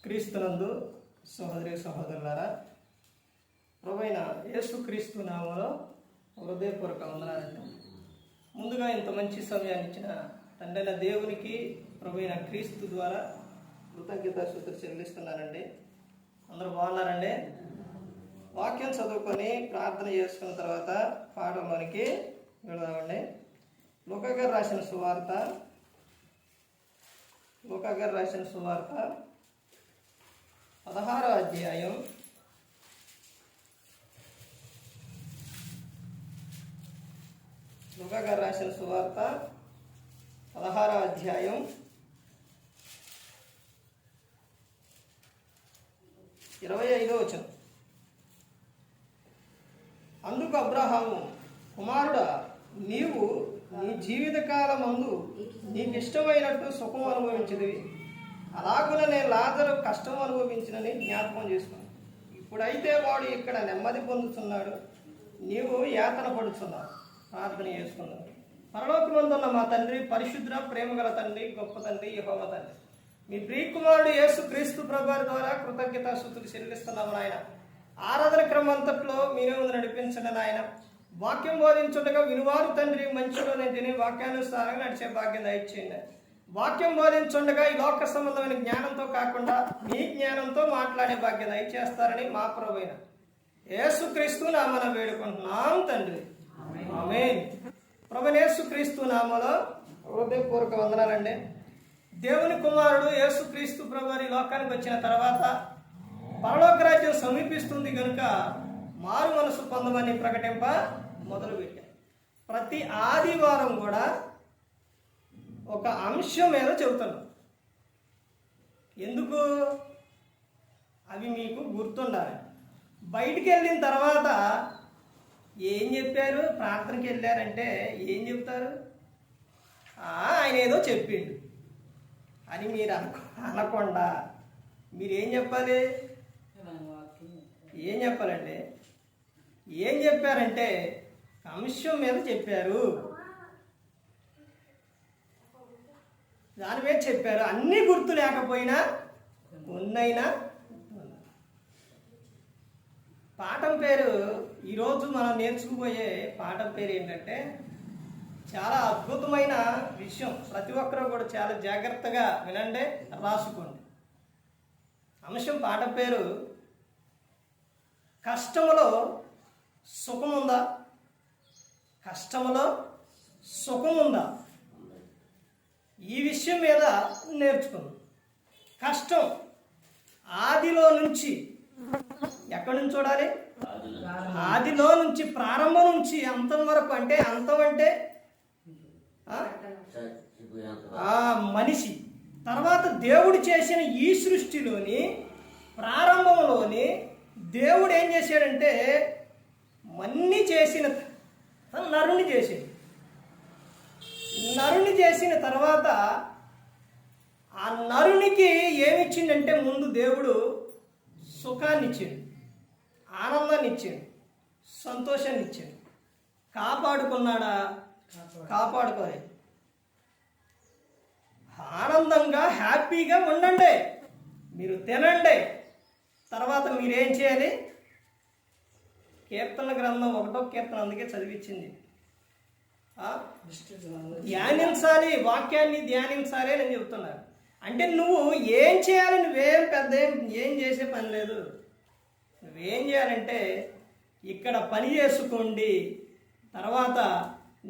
క్రీస్తునందు సహోదరి సహోదరులారా, ప్రభువైన యేసు క్రీస్తు నామములో హృదయపూర్వక వందనాలండి. ముందుగా ఇంత మంచి సమయాన్ని ఇచ్చిన తండ్రైన దేవునికి ప్రభువైన క్రీస్తు ద్వారా కృతజ్ఞతాస్తుతులు చెల్లిస్తున్నానండి. అందరూ బాగున్నారండి? వాక్యం చదువుకొని ప్రార్థన చేసుకున్న తర్వాత పాఠంలోనికి వెళదామండి. లూకా గారు రాసిన సువార్త 16వ అధ్యాయం 25వ వచనం. అందుకు అబ్రహాము, కుమారుడా, నీవు నీ జీవితకాలమందు నీకు ఇష్టమైనట్టు సుఖం అనుభవించినవి, అలాగున నేను లాజరు కష్టం అనుభవించినని జ్ఞాపకం చేసుకున్నాను. ఇప్పుడైతే వాడు ఇక్కడ నెమ్మది పొందుతున్నాడు, నీవు యాతన పడుతున్నావు. ప్రార్థన చేసుకున్నాను. పరలోకమందున్న మా తండ్రి, పరిశుద్ధ ప్రేమగల తండ్రి, గొప్ప తండ్రి, యెహోవా తండ్రి, మీ ప్రియకుమారుడు యేసు క్రీస్తు ప్రభువారి ద్వారా కృతజ్ఞతాస్తుతులు చెల్లిస్తున్నాము నాయన. ఆరాధన క్రమం అంతట్లో మీరే ముందు నడిపించండి నాయన. వాక్యం బోధించుండగా వినువారు తండ్రి మంచిలోనే తిని వాక్యానుసారంగా నడిచే భాగ్యం దయచేయండి. వాక్యం బోధించుండగా ఈ లోక సంబంధమైన జ్ఞానంతో కాకుండా మీ జ్ఞానంతో మాట్లాడే భాగ్యం దయచేస్తారని మా ప్రభువైన యేసుక్రీస్తు నామమున వేడుకుంటున్నాం తండ్రి, ఆమేన్. ప్రభువైన యేసుక్రీస్తు నామములో హృదయపూర్వక వందనాలండి. దేవుని కుమారుడు యేసుక్రీస్తు ప్రభువారి లోకానికి వచ్చిన తర్వాత పరలోక రాజ్యం సమీపిస్తుంది కనుక మారు మనసు పొందమని ప్రకటింప మొదలుపెట్టారు. ప్రతి ఆదివారం కూడా ఒక అంశం మీద చెబుతాను. ఎందుకు? అవి మీకు గుర్తుండాలి. బయటికి వెళ్ళిన తర్వాత ఏం చెప్పారు? ప్రార్థనకి వెళ్ళారంటే ఏం చెప్తారు? ఆయన ఏదో చెప్పిండు అని మీరు అనకుండా మీరేం చెప్పాలి? ఏం చెప్పాలంటే, ఏం చెప్పారంటే అంశం మీద చెప్పారు, దాని మీద చెప్పారు. అన్నీ గుర్తు లేకపోయినా ఉన్నైనా. పాఠం పేరు, ఈరోజు మనం నేర్చుకుపోయే పాఠం పేరు ఏంటంటే చాలా అద్భుతమైన విషయం. ప్రతి ఒక్కరూ కూడా చాలా జాగ్రత్తగా వినండి, రాసుకోండి. అంశం పాఠం పేరు కష్టములో సుఖముందా? కష్టములో సుఖముందా? ఈ విషయం మీద నేర్చుకుందాం. కష్టం ఆదిలో నుంచి, ఎక్కడి నుంచి చూడాలి? ఆదిలో నుంచి, ప్రారంభం నుంచి అంతం వరకు. అంటే అంతం అంటే మనిషి. తర్వాత దేవుడు చేసిన ఈ సృష్టిలోని ప్రారంభంలోని దేవుడు ఏం చేశాడంటే మన్ని చేసిన నరుని చేసాడు. నరుని చేసిన తర్వాత ఆ నరునికి ఏమిచ్చిందంటే ముందు దేవుడు సుఖాన్ని ఇచ్చాడు, ఆనందాన్ని ఇచ్చాడు, సంతోషాన్ని ఇచ్చాడు. కాపాడుకున్నాడా? కాపాడుకోలేదు. ఆనందంగా హ్యాపీగా ఉండండి, మీరు తినండి. తర్వాత మీరేం చేయాలి? కీర్తన గ్రంథం 1వ కీర్తన అందుకే చదివించింది. ధ్యానించాలి, వాక్యాన్ని ధ్యానించాలి అని చెప్తున్నారు. అంటే నువ్వు ఏం చేయాలి? నువ్వేం పెద్ద ఏం చేసే పని లేదు. నువ్వేం చేయాలంటే ఇక్కడ పని చేసుకోండి, తర్వాత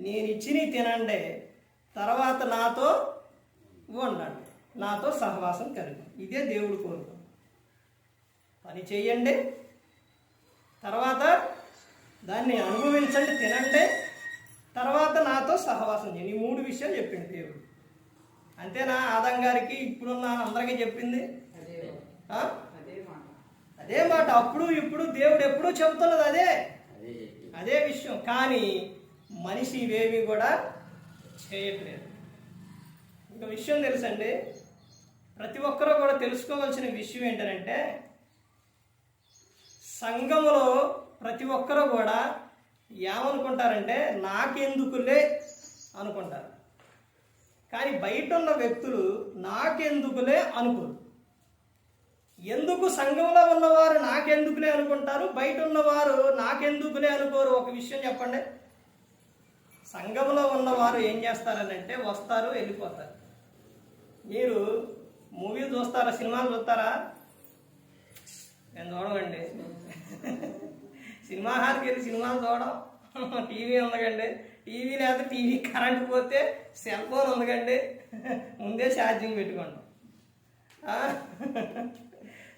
నేను ఇచ్చినవి తినండి, తర్వాత నాతో ఉండండి, నాతో సహవాసం కలిగి. ఇదే దేవుడు కోరుకు. పని చేయండి, తర్వాత దాన్ని అనుభవించండి, తినండి, తర్వాత నాతో సహవాసం చేయండి. ఈ 3 విషయాలు చెప్పింది దేవుడు. అంతేనా? ఆదం గారికి ఇప్పుడున్న అందరికీ చెప్పింది అదే మాట. అప్పుడు ఇప్పుడు దేవుడు ఎప్పుడూ చెబుతున్నది అదే విషయం. కానీ మనిషి ఇవేమి కూడా చేయట్లేదు. ఇంకా విషయం తెలుసండి, ప్రతి ఒక్కరూ కూడా తెలుసుకోవాల్సిన విషయం ఏంటంటే సంఘములో ప్రతి ఒక్కరూ కూడా ఏమనుకుంటారంటే నాకెందుకులే అనుకుంటారు. కానీ బయట ఉన్న వ్యక్తులు నాకెందుకులే అనుకోరు. ఎందుకు సంఘంలో ఉన్నవారు నాకెందుకులే అనుకుంటారు, బయట ఉన్నవారు నాకెందుకులే అనుకోరు? ఒక విషయం చెప్పండి. సంఘంలో ఉన్నవారు ఏం చేస్తారనంటే వస్తారు, వెళ్ళిపోతారు. మీరు మూవీ చూస్తారా, సినిమాలు చూస్తారా? నేను చూడమండి. సినిమా హాల్కి వెళ్ళి సినిమాలు చూడడం. టీవీ ఉందకండి, టీవీ లేదా టీవీ కరెంట్ పోతే సెల్ ఫోన్ ఉందకండి, ముందే ఛార్జింగ్ పెట్టుకోండి.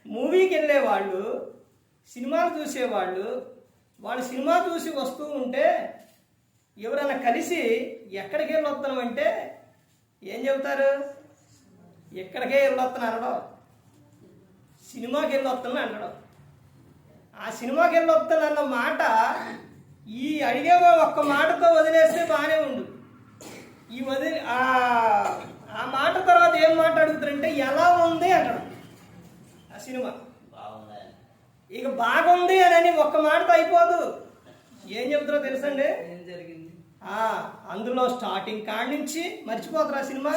మూవీకి వెళ్ళేవాళ్ళు, సినిమాలు చూసేవాళ్ళు, వాళ్ళు సినిమా చూసి వస్తూ ఉంటే ఎవరైనా కలిసి ఎక్కడికి వెళ్ళి వస్తున్నామంటే ఏం చెబుతారు? ఎక్కడికే వెళ్ళి వస్తున్నా అనడం, సినిమాకి వెళ్ళి వస్తున్నా అనడం. ఆ సినిమాకి వెళ్ళి వస్తున్నా అన్న మాట ఈ అడిగే ఒక్క మాటతో వదిలేస్తే బాగానే ఉండు. ఈ ఆ మాట తర్వాత ఏం మాట అడుగుతారంటే ఎలా ఉంది అనడం. ఆ సినిమా ఇక బాగుంది అని ఒక్క మాటతో అయిపోదు. ఏం చెప్తారో తెలుసండి? ఏం జరిగింది అందులో స్టార్టింగ్ కాడి నుంచి మర్చిపోతారు. ఆ సినిమా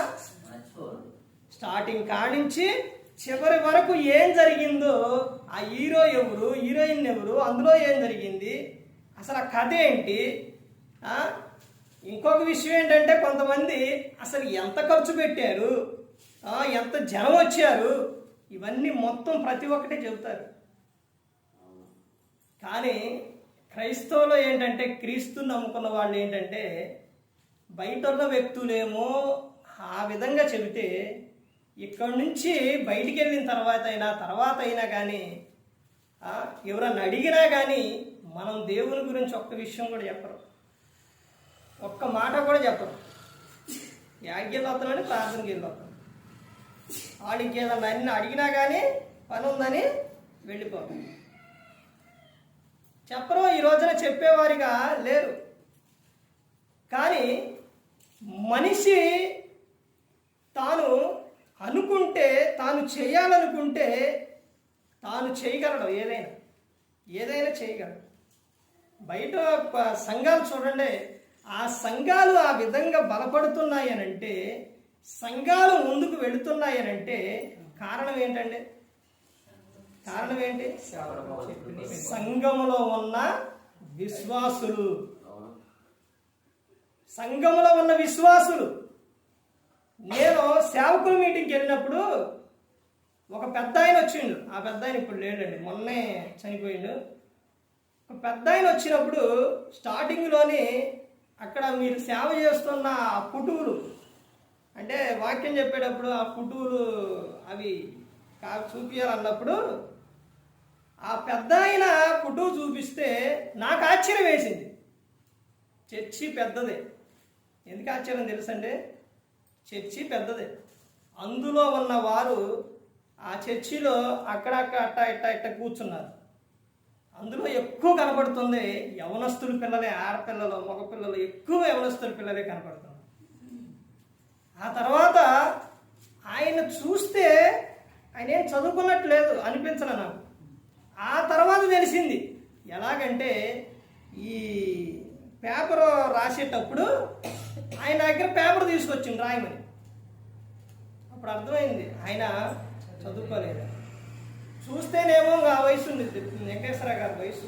స్టార్టింగ్ కాడి నుంచి చివరి వరకు ఏం జరిగిందో, ఆ హీరో ఎవరు, హీరోయిన్ ఎవరు, అందులో ఏం జరిగింది, అసలు ఆ కథ ఏంటి. ఇంకొక విషయం ఏంటంటే కొంతమంది అసలు ఎంత ఖర్చు పెట్టారు, ఎంత జనం వచ్చారు, ఇవన్నీ మొత్తం ప్రతి ఒక్కటే చెబుతారు. కానీ క్రైస్తవులు ఏంటంటే, క్రీస్తుని నమ్ముకున్న వాళ్ళు ఏంటంటే, బయట ఉన్న వ్యక్తులేమో ఆ విధంగా చెబితే ఇక్కడి నుంచి బయటికి వెళ్ళిన తర్వాత అయినా కానీ ఎవరన్నా అడిగినా కానీ మనం దేవుని గురించి ఒక్క విషయం కూడా చెప్పరు, ఒక్క మాట కూడా చెప్పరు. యాడికి వెళ్ళొస్తామని ప్రార్థనకి వెళ్ళొస్తాం. వాడికి ఏదన్నా అన్ని అడిగినా కానీ పని ఉందని వెళ్ళిపోతాం. చెప్పరు, ఈ రోజున చెప్పేవారిగా లేరు. కానీ మనిషి తాను అనుకుంటే, తాను చేయాలనుకుంటే తాను చేయగలడు. ఏదైనా చేయగలడు. బయట సంఘాలు చూడండి, ఆ సంఘాలు ఆ విధంగా బలపడుతున్నాయనంటే, సంఘాలు ముందుకు వెళుతున్నాయనంటే కారణం ఏంటండి? కారణం ఏంటి? సంఘములో ఉన్న విశ్వాసులు. సంఘములో ఉన్న విశ్వాసులు. నేను సేవకుల మీటింగ్కి వెళ్ళినప్పుడు ఒక పెద్ద ఆయన వచ్చిండు. ఆ పెద్ద ఆయన ఇప్పుడు లేడండి, మొన్నే చనిపోయిండు. ఒక పెద్ద ఆయన వచ్చినప్పుడు స్టార్టింగ్లోని అక్కడ మీరు సేవ చేస్తున్న ఆ పుటువులు, అంటే వాక్యం చెప్పేటప్పుడు ఆ పుటువులు అవి చూపించాలన్నప్పుడు ఆ పెద్ద ఆయన పుటువు చూపిస్తే నాకు ఆశ్చర్యం వేసింది. చర్చి పెద్దదే. ఎందుకు ఆశ్చర్యం తెలుసండి? చర్చి పెద్దదే. అందులో ఉన్న వారు ఆ చర్చిలో అక్కడక్కడ ఇట్ట కూర్చున్నారు. అందులో ఎక్కువ కనపడుతుంది యవనస్తుల పిల్లలే, ఆడపిల్లలు, మగపిల్లలు, ఎక్కువ యవనస్తుల పిల్లలే కనపడుతున్నారు. ఆ తర్వాత ఆయన చూస్తే ఆయన ఏం చదువుకున్నట్లేదు అనిపించలే నాకు. ఆ తర్వాత తెలిసింది ఎలాగంటే, ఈ పేపర్ రాసేటప్పుడు ఆయన దగ్గర పేపర్ తీసుకొచ్చింది రాయమని. అప్పుడు అర్థమైంది ఆయన చదువుకోలేదు. చూస్తేనేమో ఆ వయసు ఉంది, వెంకటేశ్వర గారి వయసు,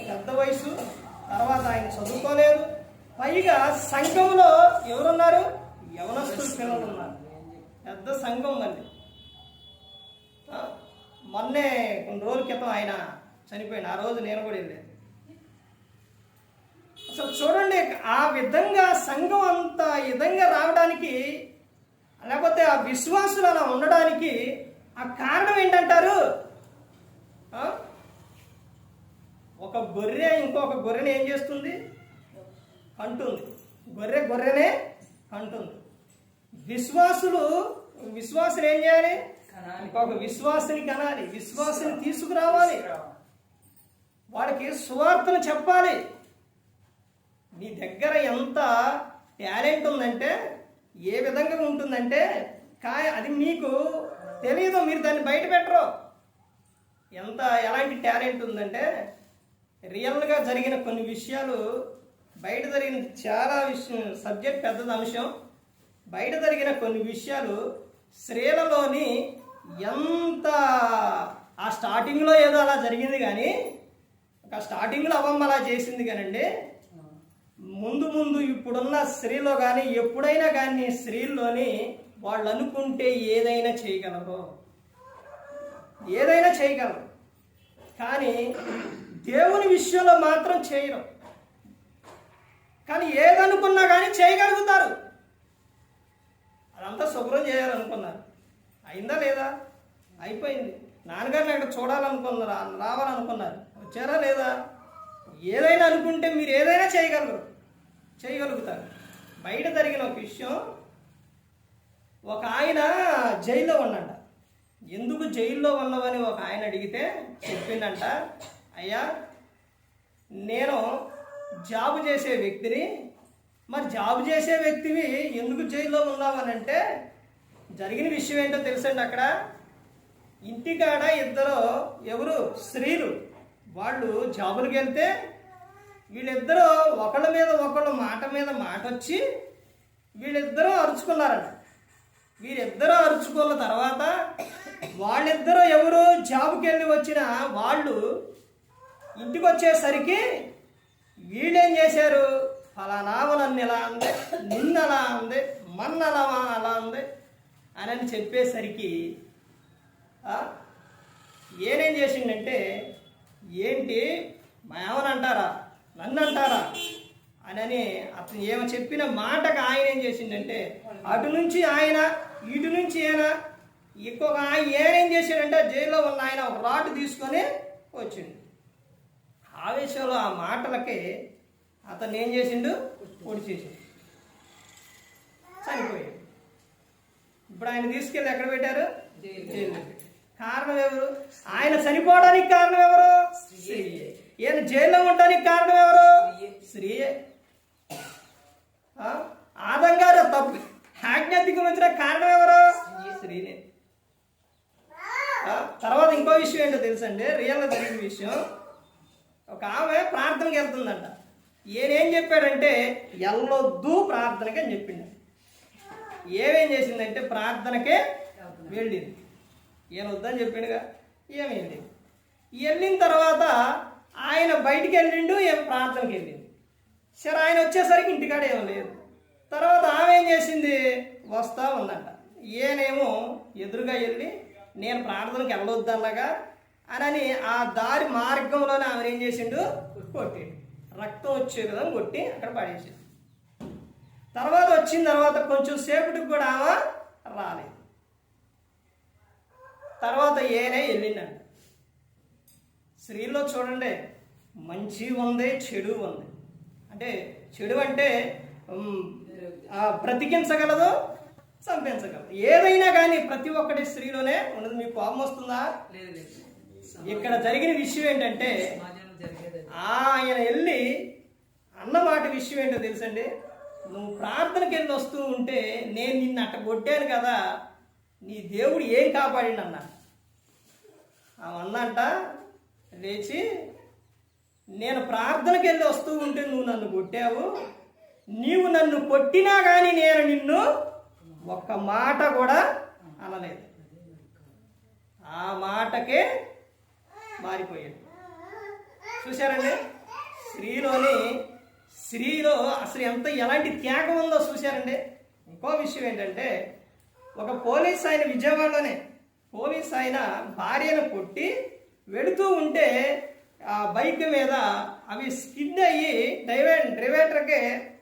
పెద్ద వయసు. తర్వాత ఆయన చదువుకోలేదు. పైగా సంఘంలో ఎవరున్నారు? యవనస్తుల పిల్లలు ఉన్నారు. పెద్ద సంఘం మళ్ళీ. మొన్నే కొన్ని రోజుల క్రితం ఆయన చనిపోయింది. ఆ రోజు నేను కూడా వెళ్ళాను. అసలు చూడండి, ఆ విధంగా సంఘం అంత విధంగా రావడానికి, లేకపోతే ఆ విశ్వాసులు అలా ఉండడానికి ఆ కారణం ఏంటంటారు? ఒక గొర్రె ఇంకొక గొర్రెని ఏం చేస్తుంది? కంటుంది. గొర్రెనే కంటుంది. విశ్వాసులు ఏం చేయాలి? ఇంకొక విశ్వాసుని కనాలి, విశ్వాసుని తీసుకురావాలి, వాడికి సువార్తను చెప్పాలి. మీ దగ్గర ఎంత టాలెంట్ ఉందంటే, ఏ విధంగా ఉంటుందంటే, అది మీకు తెలియదు, మీరు దాన్ని బయట పెట్టరు. ఎలాంటి టాలెంట్ ఉందంటే, రియల్గా జరిగిన కొన్ని విషయాలు, బయట జరిగిన చాలా సబ్జెక్ట్ పెద్దది అంశం, బయట జరిగిన కొన్ని విషయాలు స్త్రీలలోని ఎంత ఆ స్టార్టింగ్లో ఏదో అలా జరిగింది కానీ ఒక స్టార్టింగ్లో అవ్వమ్మ అలా చేసింది కానండి, ముందు ముందు ఇప్పుడున్న స్త్రీలో కానీ ఎప్పుడైనా కానీ స్త్రీల్లోని వాళ్ళు అనుకుంటే ఏదైనా చేయగలరు, ఏదైనా చేయగలరు. కానీ దేవుని విషయంలో మాత్రం చేయరు. కానీ ఏదనుకున్నా కానీ చేయగలుగుతారు. అదంతా శుభ్రం చేయాలనుకున్నారు, అయిందా లేదా? అయిపోయింది. నాన్నగారిని అక్కడ చూడాలనుకున్నారా, రావాలనుకున్నారు, వచ్చారా లేదా? ఏదైనా అనుకుంటే మీరు ఏదైనా చేయగలుగుతారు. బయట జరిగిన ఒక విషయం, ఒక ఆయన జైల్లో ఉన్నాడ. ఎందుకు జైల్లో ఉన్నావని ఒక ఆయన అడిగితే చెప్పిందంట, అయ్యా నేను జాబ్ చేసే వ్యక్తిని, మరి జాబ్ చేసే వ్యక్తివి ఎందుకు జైల్లో ఉన్నావనంటే జరిగిన విషయం ఏంటో తెలుసండి. అక్కడ ఇంటికాడ ఇద్దరు ఎవరు స్త్రీలు, వాళ్ళు జాబులకు వెళ్తే వీళ్ళిద్దరూ ఒకళ్ళ మీద ఒకళ్ళు మాట మీద మాట వచ్చి వీళ్ళిద్దరూ అరుచుకున్నారట. వీరిద్దరూ అరుచుకున్న తర్వాత వాళ్ళిద్దరూ ఎవరు జాబుకి వెళ్ళి వచ్చిన వాళ్ళు ఇంటికి వచ్చేసరికి వీళ్ళేం చేశారు, ఫలానామ నన్ను ఇలా అంది, నిన్న అలా అంది, మన్న అలా అంది అని చెప్పేసరికి ఏనేం చేసిండంటే, ఏంటి ఏమని అంటారా, నన్ను అంటారా అని అతను ఏమో చెప్పిన మాటకు ఆయన ఏం చేసిండంటే, అటు నుంచి ఆయన ఇటు నుంచి ఆయన ఇంకొక ఆయన ఏం చేశాడంటే జైల్లో ఉన్న ఆయన ఒక రాటు తీసుకొని వచ్చిండు. ఆవేశంలో ఆ మాటలకి అతను ఏం చేసిండు, పొడి చేసిండు, చనిపోయాడు. ఇప్పుడు ఆయన తీసుకెళ్ళి ఎక్కడ పెట్టారు, జైల్లో. కారణం ఎవరు? ఆయన చనిపోవడానికి కారణం ఎవరు? స్త్రీయే. ఈయన జైల్లో ఉండడానికి కారణం ఎవరు? స్త్రీయే. ఆదం గారు తప్పు ఆజ్ఞాతిక్రమించిన కారణం ఎవరు? స్త్రీనే. తర్వాత ఇంకో విషయం ఏంటో తెలుసండి, రియల్గా జరిగిన విషయం. ఒక ఆమె ప్రార్థనకి వెళ్తుందంట. ఈయనేం చెప్పాడంటే వెళ్ళొద్దు ప్రార్థనకి అని చెప్పిండు. ఏమేం చేసిందంటే ప్రార్థనకే వెళ్ళింది. ఈయన వద్దని చెప్పిండుగా, ఏమి వెళ్ళింది. వెళ్ళిన తర్వాత ఆయన బయటికి వెళ్ళిండు, ఏం ప్రార్థనకి వెళ్ళింది. సరే ఆయన వచ్చేసరికి ఇంటికాడ ఏం లేదు. తర్వాత ఆమె ఏం చేసింది, వస్తా ఉందంట. ఈయనేమో ఎదురుగా వెళ్ళి నేను ప్రార్థనకి వెళ్ళొద్దన్నగా అని ఆ దారి మార్గంలోనే ఆమె ఏం చేసిండు, కొట్టిండు. రక్తం వచ్చే విధంగా కొట్టి అక్కడ పడేసిండు. తర్వాత వచ్చిన తర్వాత కొంచెం సేపటికి కూడా ఆమె రాలేదు. తర్వాత ఏనే వెళ్ళిందంట. స్త్రీలో చూడండి, మంచి ఉంది, చెడు ఉంది. అంటే చెడు అంటే బ్రతికించగలదు, చంపించగలదు. ఏదైనా కానీ ప్రతి ఒక్కటి స్త్రీలోనే ఉన్నది. మీకు కోపం వస్తుందా? ఇక్కడ జరిగిన విషయం ఏంటంటే ఆయన వెళ్ళి అన్నమాట విషయం ఏంటో తెలుసండి, నువ్వు ప్రార్థనకి వెళ్ళి వస్తూ ఉంటే నేను నిన్ను అట్ట కొట్టాను కదా, నీ దేవుడు ఏం కాపాడిండు అన్న. అన్నంట లేచి, నేను ప్రార్థనకి వెళ్ళి వస్తూ ఉంటే నువ్వు నన్ను కొట్టావు, నీవు నన్ను కొట్టినా కానీ నేను నిన్ను ఒక్క మాట కూడా అనలేదు. ఆ మాటకే మారిపోయాడు. చూశారండి, స్త్రీలో అసలు ఎలాంటి త్యాగం ఉందో చూశారండి. ఇంకో విషయం ఏంటంటే, ఒక పోలీస్ ఆయన విజయవాడలోనే పోలీస్ ఆయన భార్యను కొట్టి వెళుతూ ఉంటే ఆ బైక్ మీద అవి స్కిడ్ అయ్యి డ్రైవేటర్కే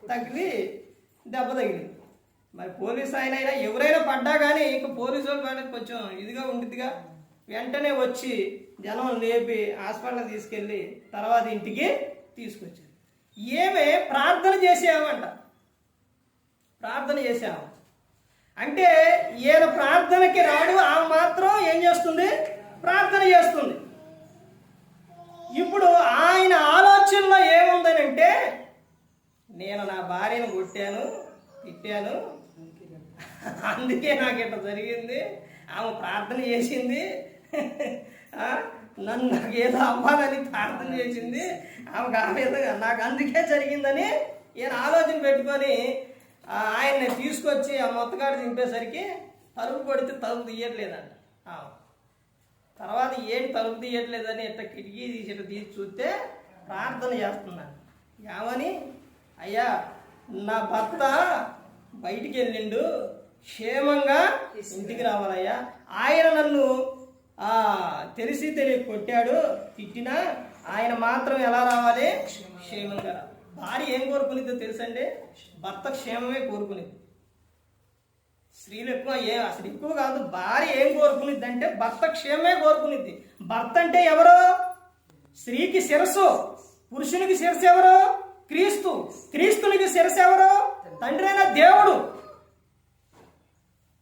తగిలి దెబ్బ తగిలింది. మరి పోలీస్ ఆయన అయినా ఎవరైనా పడ్డా కానీ ఇక పోలీసు వాళ్ళు కొంచెం ఇదిగా ఉండిద్దిగా, వెంటనే వచ్చి జనం లేపి హాస్పిటల్కి తీసుకెళ్ళి తర్వాత ఇంటికి తీసుకొచ్చారు. ఏమే ప్రార్థన చేసామంట, ప్రార్థన చేసాము అంటే ఈయన ప్రార్థనకి రాడు, ఆమె మాత్రం ఏం చేస్తుంది, ప్రార్థన చేస్తుంది. ఇప్పుడు ఆయన ఆలోచనలో ఏముందనంటే, నేను నా భార్యను కొట్టాను, తిట్టాను, అందుకే నాకు ఇట్లా జరిగింది, ఆమె ప్రార్థన చేసింది, నన్ను నాకు ఏదో అవ్వాలని ప్రార్థన చేసింది, ఆమెకు ఆ విధంగా నాకు అందుకే జరిగిందని ఈయన ఆలోచన పెట్టుకొని ఆయన్ని తీసుకొచ్చి ఆ మొత్తగాడు దింపేసరికి తలుపు కొడితే తలుపు తీయట్లేదంట. తర్వాత ఏంటి తలుపు తీయట్లేదని ఇట్లా కిటికీ తీసి చూస్తే ప్రార్థన చేస్తున్నాను. ఏమని? అయ్యా, నా భర్త బయటికి వెళ్ళిండు, క్షేమంగా ఇంటికి రావాలయ్యా. ఆయన నన్ను తెలిసి తెలియ కొట్టాడు, తిట్టినా ఆయన మాత్రం ఎలా రావాలి? క్షేమంగా. భార్య ఏం కోరుకునేదో తెలుసండి? భర్త క్షేమమే కోరుకునేది. స్త్రీలు అసలు ఎక్కువ కాదు. భార్య ఏం కోరుకునిద్ది అంటే భర్త క్షేమమే కోరుకునిద్ది. భర్త అంటే ఎవరు? స్త్రీకి శిరస్సు, పురుషునికి శిరస్సు ఎవరు? క్రీస్తు. క్రీస్తునికి శిరస్సు ఎవరు? తండ్రి అయిన దేవుడు.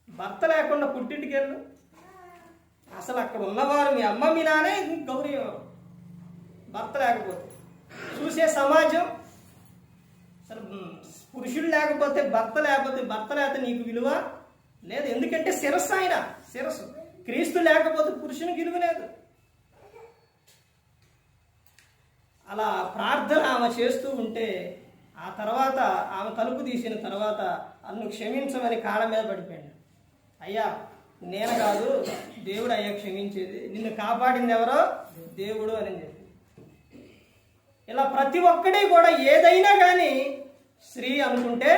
భర్త లేకుండా పుట్టింటికి వెళ్ళు, అసలు అక్కడ ఉన్నవారు మీ అమ్మ మీ నానే గౌరవం. భర్త లేకపోతే చూసే సమాజం, అసలు పురుషుడు లేకపోతే భర్త లేకపోతే నీకు విలువ లేదు. ఎందుకంటే శిరస్సు ఆయన, శిరస్సు. క్రీస్తు లేకపోతే పురుషునికి విలువ లేదు. అలా ప్రార్థన ఆమె చేస్తూ ఉంటే ఆ తర్వాత ఆమె తలుపు తీసిన తర్వాత నన్ను క్షమించమని కాళ్ళ మీద పడిపోయాడు. అయ్యా, నేను కాదు, దేవుడు అయ్యా క్షమించేది, నిన్ను కాపాడింది ఎవరో? దేవుడు అని చెప్పి. ఇలా ప్రతి ఒక్కటి కూడా ఏదైనా కానీ స్త్రీ అనుకుంటే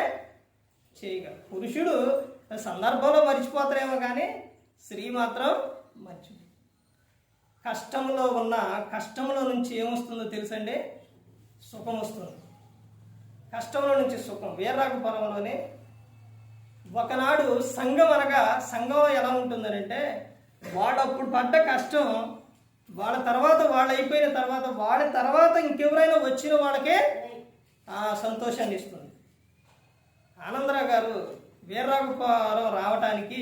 చేయగలరు. పురుషుడు సందర్భంలో మర్చిపోతారేమో కానీ స్త్రీ మాత్రం మర్చిపో. కష్టంలో నుంచి ఏమొస్తుందో తెలుసండి? సుఖం వస్తుంది. కష్టంలో నుంచి సుఖం. వీర్రాఘపురంలోనే ఒకనాడు సంఘం ఎలా ఉంటుందనంటే, వాడు అప్పుడు పడ్డ కష్టం వాళ్ళ అయిపోయిన తర్వాత ఇంకెవరైనా వచ్చిన వాళ్ళకే సంతోషాన్ని ఇస్తుంది. ఆనందరావు గారు వీర్రాఘపురం రావటానికి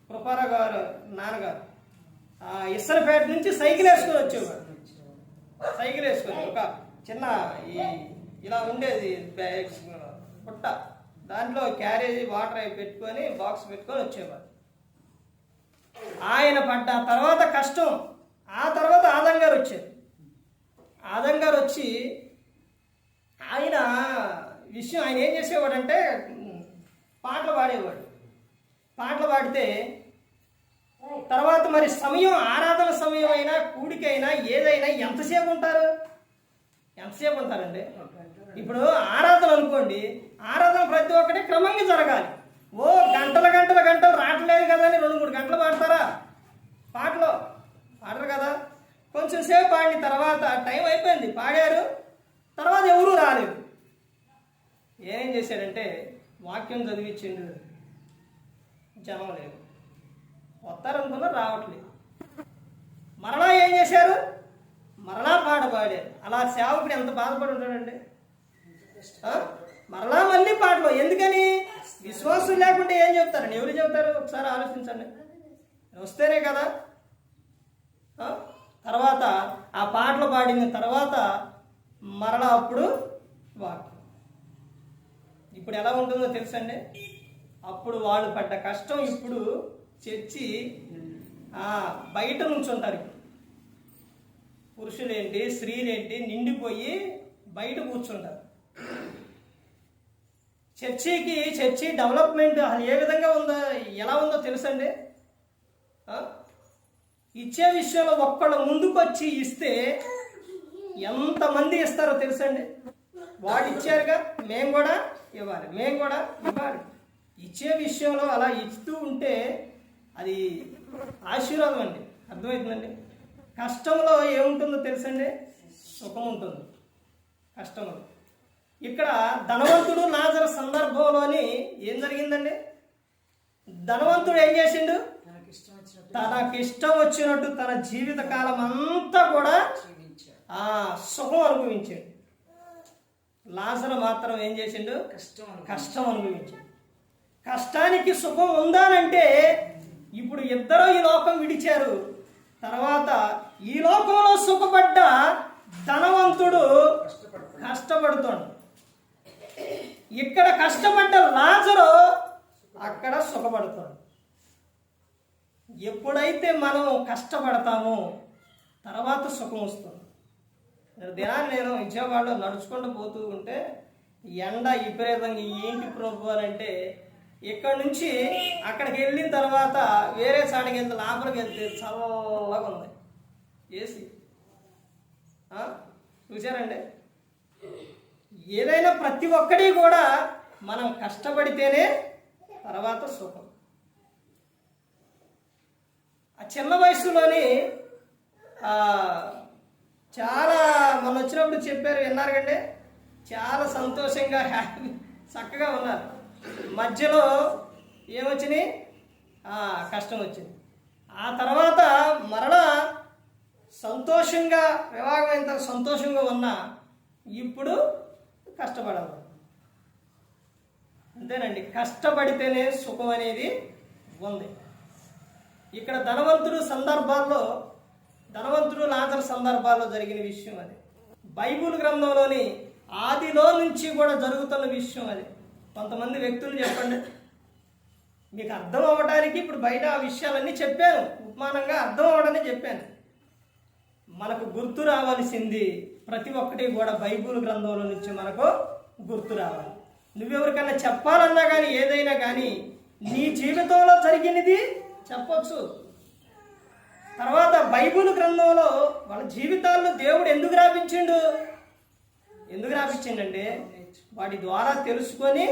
కృపారావు గారు నాన్నగారు ఇస్సరపేట నుంచి సైకిల్ వేసుకొని వచ్చేవాడు. సైకిల్ వేసుకొని ఒక చిన్న ఇలా ఉండేది పుట్ట, దాంట్లో క్యారేజీ వాటర్ పెట్టుకొని బాక్స్ పెట్టుకొని వచ్చేవాడు. ఆయన పడ్డ తర్వాత కష్టం. ఆ తర్వాత ఆదం గారు వచ్చారు. ఆదం గారు వచ్చి ఆయన ఏం చేసేవాడంటే పాటలు పాడేవాడు. పాటలు పాడితే తర్వాత మరి ఆరాధన సమయం అయినా కూడికైనా ఏదైనా ఎంతసేపు ఉంటారండి? ఇప్పుడు ఆరాధన అనుకోండి, ఆరాధన ప్రతి ఒక్కటి క్రమంగా జరగాలి. గంటలు రావట్లేదు కదా అని 2-3 గంటలు పాడతారా? పాడరు కదా. కొంచెం సేపు పాడిన తర్వాత టైం అయిపోయింది, పాడారు, తర్వాత ఎవరూ రాలేదు. ఏం చేశాడంటే వాక్యం చదివించిండు, జనం లేదు. వస్తారనుకున్నా రావట్లేదు. మరలా ఏం చేశారు? మరలా పాడారు. అలా సేవకుడు ఎంత బాధపడి ఉంటాడండి? మరలా మళ్ళీ పాటలు. ఎందుకని? విశ్వాసం లేకుంటే ఏం చెప్తారండి? ఎవరు చెప్తారు? ఒకసారి ఆలోచించండి. వస్తేనే కదా. తర్వాత ఆ పాటలు పాడిన తర్వాత మరలా అప్పుడు వాక్యం. ఇప్పుడు ఎలా ఉంటుందో తెలుసండి? అప్పుడు వాళ్ళు పడ్డ కష్టం ఇప్పుడు చర్చి బయట నుంచి ఉంటారు. పురుషులేంటి స్త్రీలేంటి నిండిపోయి బయట కూర్చుంటారు. చర్చి డెవలప్మెంట్ ఏ విధంగా ఉందో, ఎలా ఉందో తెలుసండి? ఇచ్చే విషయంలో ఒక్కళ్ళు ముందుకొచ్చి ఇస్తే ఎంతమంది ఇస్తారో తెలుసండి? వాడు ఇచ్చారుగా, మేము కూడా ఇవ్వాలి. ఇచ్చే విషయంలో అలా ఇస్తూ ఉంటే అది ఆశీర్వాదం అండి. అర్థమవుతుందండి? కష్టంలో ఏముంటుందో తెలుసండి? సుఖం ఉంటుంది కష్టంలో. ఇక్కడ ధనవంతుడు లాజరు సందర్భంలోని ఏం జరిగిందండి? ధనవంతుడు ఏం చేసిండు? తనకిష్టం వచ్చినట్టు తన జీవిత కాలం అంతా కూడా సుఖం అనుభవించాడు. లాజరు మాత్రం ఏం చేసిండు? కష్టం అనుభవించాడు. కష్టానికి సుఖం ఉందానంటే ఇప్పుడు ఇద్దరు ఈ లోకం విడిచారు. తర్వాత ఈ లోకంలో సుఖపడ్డ ధనవంతుడు కష్టపడుతాడు. ఇక్కడ కష్టపడ్డ లాజరు అక్కడ సుఖపడతాడు. ఎప్పుడైతే మనం కష్టపడతామో తర్వాత సుఖం వస్తుంది. దినాన్ని నేను విజయవాడలో నడుచుకుంటూ పోతూ ఉంటే ఎండ విపరీతంగా ఏంటి ప్రభు అని అంటే ఇక్కడ నుంచి అక్కడికి వెళ్ళిన తర్వాత వేరే చాడికి వెళ్తే లోపలికి వెళ్తే చల్లగా ఉంది ఏసీ. చూసారండి, ఏదైనా ప్రతి ఒక్కటి కూడా మనం కష్టపడితేనే తర్వాత సుఖం. ఆ చిన్న వయసులోని చాలా మొన్న వచ్చినప్పుడు చెప్పారు, విన్నారు కండి, చాలా సంతోషంగా హ్యాపీ చక్కగా ఉన్నారు. మధ్యలో ఏమొచ్చినాయి? కష్టం వచ్చింది. ఆ తర్వాత మరలా సంతోషంగా వివాహం అయిన తర్వాత సంతోషంగా ఉన్నా ఇప్పుడు కష్టపడాలి. అంతేనండి, కష్టపడితేనే సుఖం అనేది ఉంది. ఇక్కడ ధనవంతుడు లాజరు సందర్భాల్లో జరిగిన విషయం అది. బైబిల్ గ్రంథంలోని ఆదిలో నుంచి కూడా జరుగుతున్న విషయం అది. కొంతమంది వ్యక్తులు చెప్పండి, మీకు అర్థం అవ్వడానికి ఇప్పుడు బయట ఆ విషయాలన్నీ చెప్పాను, ఉపమానంగా అర్థం అవ్వడానికి చెప్పాను. మనకు గుర్తు రావాల్సింది ప్రతి ఒక్కటి కూడా బైబిల్ గ్రంథంలో నుంచి మనకు గుర్తు రావాలి. నువ్వెవరికైనా చెప్పాలన్నా కానీ ఏదైనా కానీ నీ జీవితంలో జరిగినది చెప్పొచ్చు. తర్వాత బైబిల్ గ్రంథంలో వాళ్ళ జీవితాల్లో దేవుడు ఎందుకు రాపించిండంటే వాటి ద్వారా తెలుసుకొని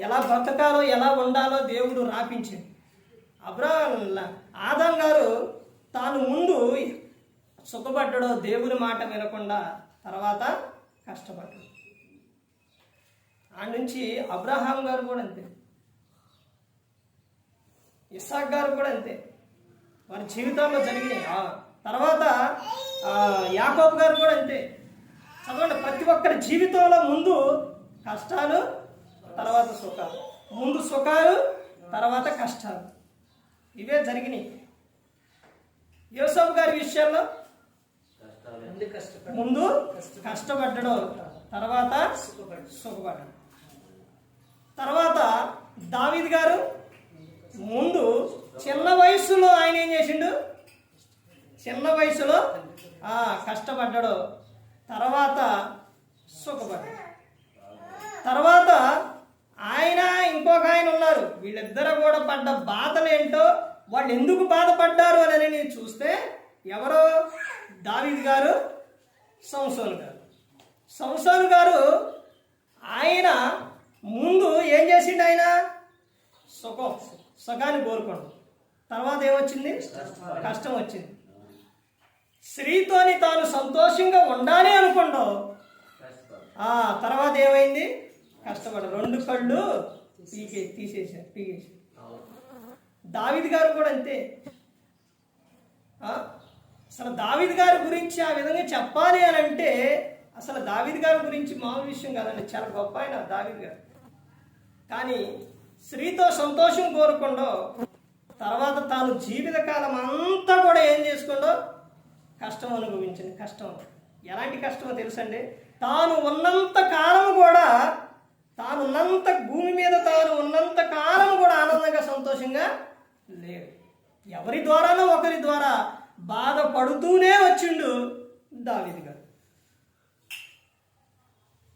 ఎలా బ్రతకాలో ఎలా ఉండాలో దేవుడు రాపించింది. ఆదాం గారు తాను ముందు సుఖపడ్డాడో దేవుని మాట వినకుండా తర్వాత కష్టపడ్డాడు. ఆ నుంచి అబ్రహాం గారు కూడా అంతే, ఇస్సాక్ గారు కూడా అంతే, వారి జీవితాల్లో జరిగినాయి. తర్వాత యాకోబు గారు కూడా అంతే. చదవండి, ప్రతి ఒక్కరి జీవితంలో ముందు కష్టాలు తర్వాత సుఖాలు, ముందు సుఖాలు తర్వాత కష్టాలు, ఇవే జరిగినాయి. యోసేపు గారి విషయాల్లో ముందు కష్టపడ్డాడు తర్వాత సుఖపడ్డాడు. తర్వాత దావీదు గారు ముందు చిన్న వయసులో ఆయన ఏం చేసిండు? చిన్న వయసులో కష్టపడ్డాడు, తర్వాత సుఖపడ్డాడు. తర్వాత ఆయన ఇంకొక ఆయన ఉన్నారు, వీళ్ళిద్దరూ కూడా పడ్డ బాధలు ఏంటో, వాళ్ళు ఎందుకు బాధపడ్డారు అని నేను చూస్తే ఎవరో దావీదు గారు, సంసోను గారు ఆయన ముందు ఏం చేసిండు? ఆయన సుఖాన్ని కోరుకోండు, తర్వాత ఏమొచ్చింది? కష్టం వచ్చింది. స్త్రీతోని తాను సంతోషంగా ఉండాలి అనుకోండు, తర్వాత ఏమైంది? కష్టపడ 2 కళ్ళు పీకేసి. దావీదు గారు కూడా అంతే. అసలు దావీదు గారి గురించి ఆ విధంగా చెప్పాలి అని అంటే అసలు దావీదు గారి గురించి మామూలు విషయం కాదండి, చాలా గొప్ప ఆయన దావీదు గారు. కానీ స్త్రీతో సంతోషం కోరుకుండో తర్వాత తాను జీవితకాలం అంతా కూడా ఏం చేసుకుండో కష్టం అనుభవించింది. కష్టం ఎలాంటి కష్టమో తెలుసండి? తాను ఉన్నంత కాలం కూడా, భూమి మీద తాను ఉన్నంత కాలం కూడా ఆనందంగా సంతోషంగా లేడు. ఎవరి ద్వారానో ఒకరి ద్వారా బాధపడుతూనే వచ్చిండు దావీదు గారు.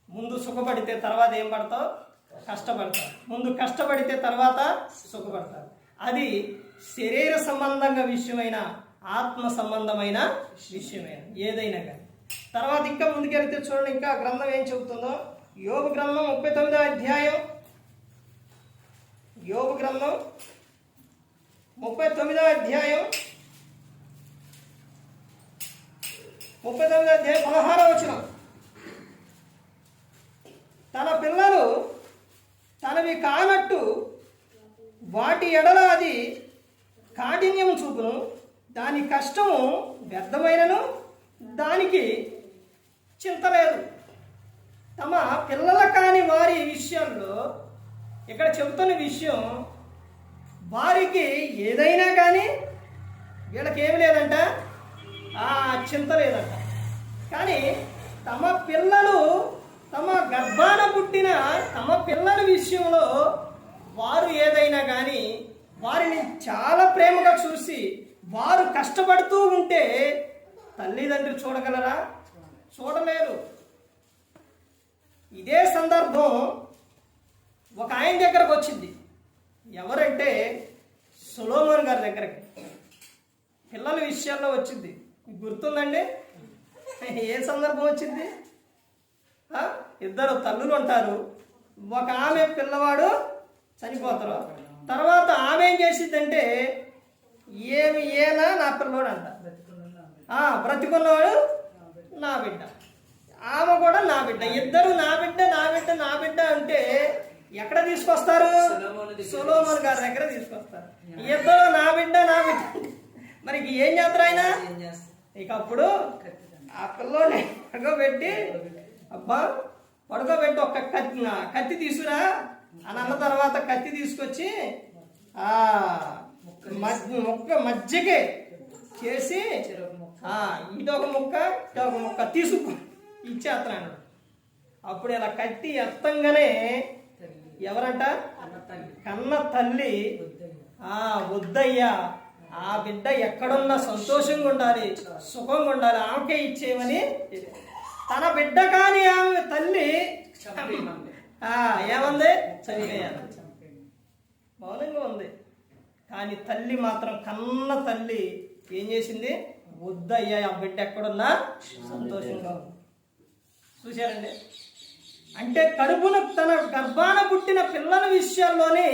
ముందు సుఖపడితే తర్వాత ఏం పడతావు? కష్టపడతావు. ముందు కష్టపడితే తర్వాత సుఖపడతావు. అది శరీర సంబంధంగా విషయమైన, ఆత్మ సంబంధమైన విషయమైన ఏదైనా కానీ. తర్వాత ఇంకా ముందుకెళ్తే చూడండి, ఇంకా గ్రంథం ఏం చెబుతుందో. యోబు గ్రంథం 39వ అధ్యాయం, యోబు గ్రంథం 39వ అధ్యాయం 16వ వచనం. తన పిల్లలు తనవి కానట్టు వాటి ఎడల అది కాఠిన్యము చూపును, దాని కష్టము వ్యర్థమైనను దానికి చింత లేదు. తమ పిల్లల కాని వారి విషయంలో ఇక్కడ చెబుతున్న విషయం, వారికి ఏదైనా కానీ వీళ్ళకి ఏమి లేదంట, చింత లేదంట. కానీ తమ పిల్లలు, తమ గర్భాన పుట్టిన తమ పిల్లల విషయంలో వారు ఏదైనా కానీ వారిని చాలా ప్రేమగా చూసి వారు కష్టపడుతూ ఉంటే తల్లిదండ్రులు చూడగలరా? చూడలేరు. ఇదే సందర్భం ఒక ఆయన దగ్గరకు వచ్చింది. ఎవరంటే సొలొమోన్ గారి దగ్గరకి పిల్లల విషయాల్లో వచ్చింది. గుర్తుందండి? ఏ సందర్భం వచ్చింది? ఇద్దరు తల్లులు ఉంటారు. ఒక ఆమె పిల్లవాడు చనిపోతారు. తర్వాత ఆమె ఏం చేసిద్దంటే ఏనా నా పిల్లవాడు అంట, బ్రతికున్నవాడు నా బిడ్డ, ఆమె కూడా నా బిడ్డ, ఇద్దరు నా బిడ్డ నా బిడ్డ నా బిడ్డ అంటే ఎక్కడ తీసుకొస్తారు? సొలొమోన్ గారి దగ్గర తీసుకొస్తారు. ఇద్దరు నా బిడ్డ నా బిడ్డ. మరి ఏం చేస్తారు ఆయన? ఇక అప్పుడు ఆ పిల్లోని పడుకోబెట్టి, అబ్బా పడుకోబెట్టి ఒక కత్తి తీసుకురా అని అన్న తర్వాత కత్తి తీసుకొచ్చి మధ్యకి చేసి ఇదొక ముక్క ఇదొక ముక్క తీసుకు ఇచ్చేస్తున్నాను. అప్పుడు ఇలా కత్తి ఎత్తంగానే ఎవరంట? కన్న తల్లి వద్దయ్యా, ఆ బిడ్డ ఎక్కడున్నా సంతోషంగా ఉండాలి, సుఖంగా ఉండాలి, ఆమెకే ఇచ్చేయమని తన బిడ్డ కాని ఆమె తల్లి ఏమంది? చనిపోయాను. మౌనంగా ఉంది. కానీ తల్లి మాత్రం, కన్న తల్లి ఏం చేసింది? వద్దయ్యా, ఆ బిడ్డ ఎక్కడున్నా సంతోషంగా ఉంది. చూశారండి? అంటే కడుపున తన గర్భాన పుట్టిన పిల్లల విషయాల్లోనే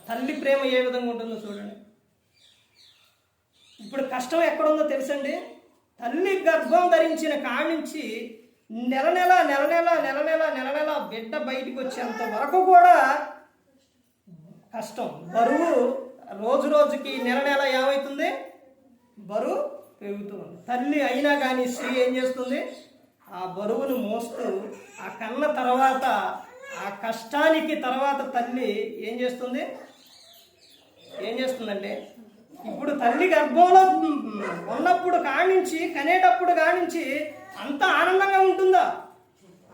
తల్లి ప్రేమ ఏ విధంగా ఉంటుందో చూడండి. ఇప్పుడు కష్టం ఎక్కడుందో తెలుసండి? తల్లి గర్భం ధరించిన కాడి నుంచి నెల నెల బిడ్డ బయటికి వచ్చేంత వరకు కూడా కష్టం. బరువు రోజు రోజుకి నెల ఏమవుతుంది? బరువు పెరుగుతుంది. తల్లి అయినా కానీ స్త్రీ ఏం చేస్తుంది? ఆ బరువును మోస్తూ ఆ కన్న తర్వాత, ఆ కష్టానికి తర్వాత తల్లి ఏం చేస్తుంది? ఏం చేస్తుందంటే, ఇప్పుడు తల్లి గర్భంలో ఉన్నప్పుడు కానించి, కనేటప్పుడు కానించి అంత ఆనందంగా ఉంటుందా?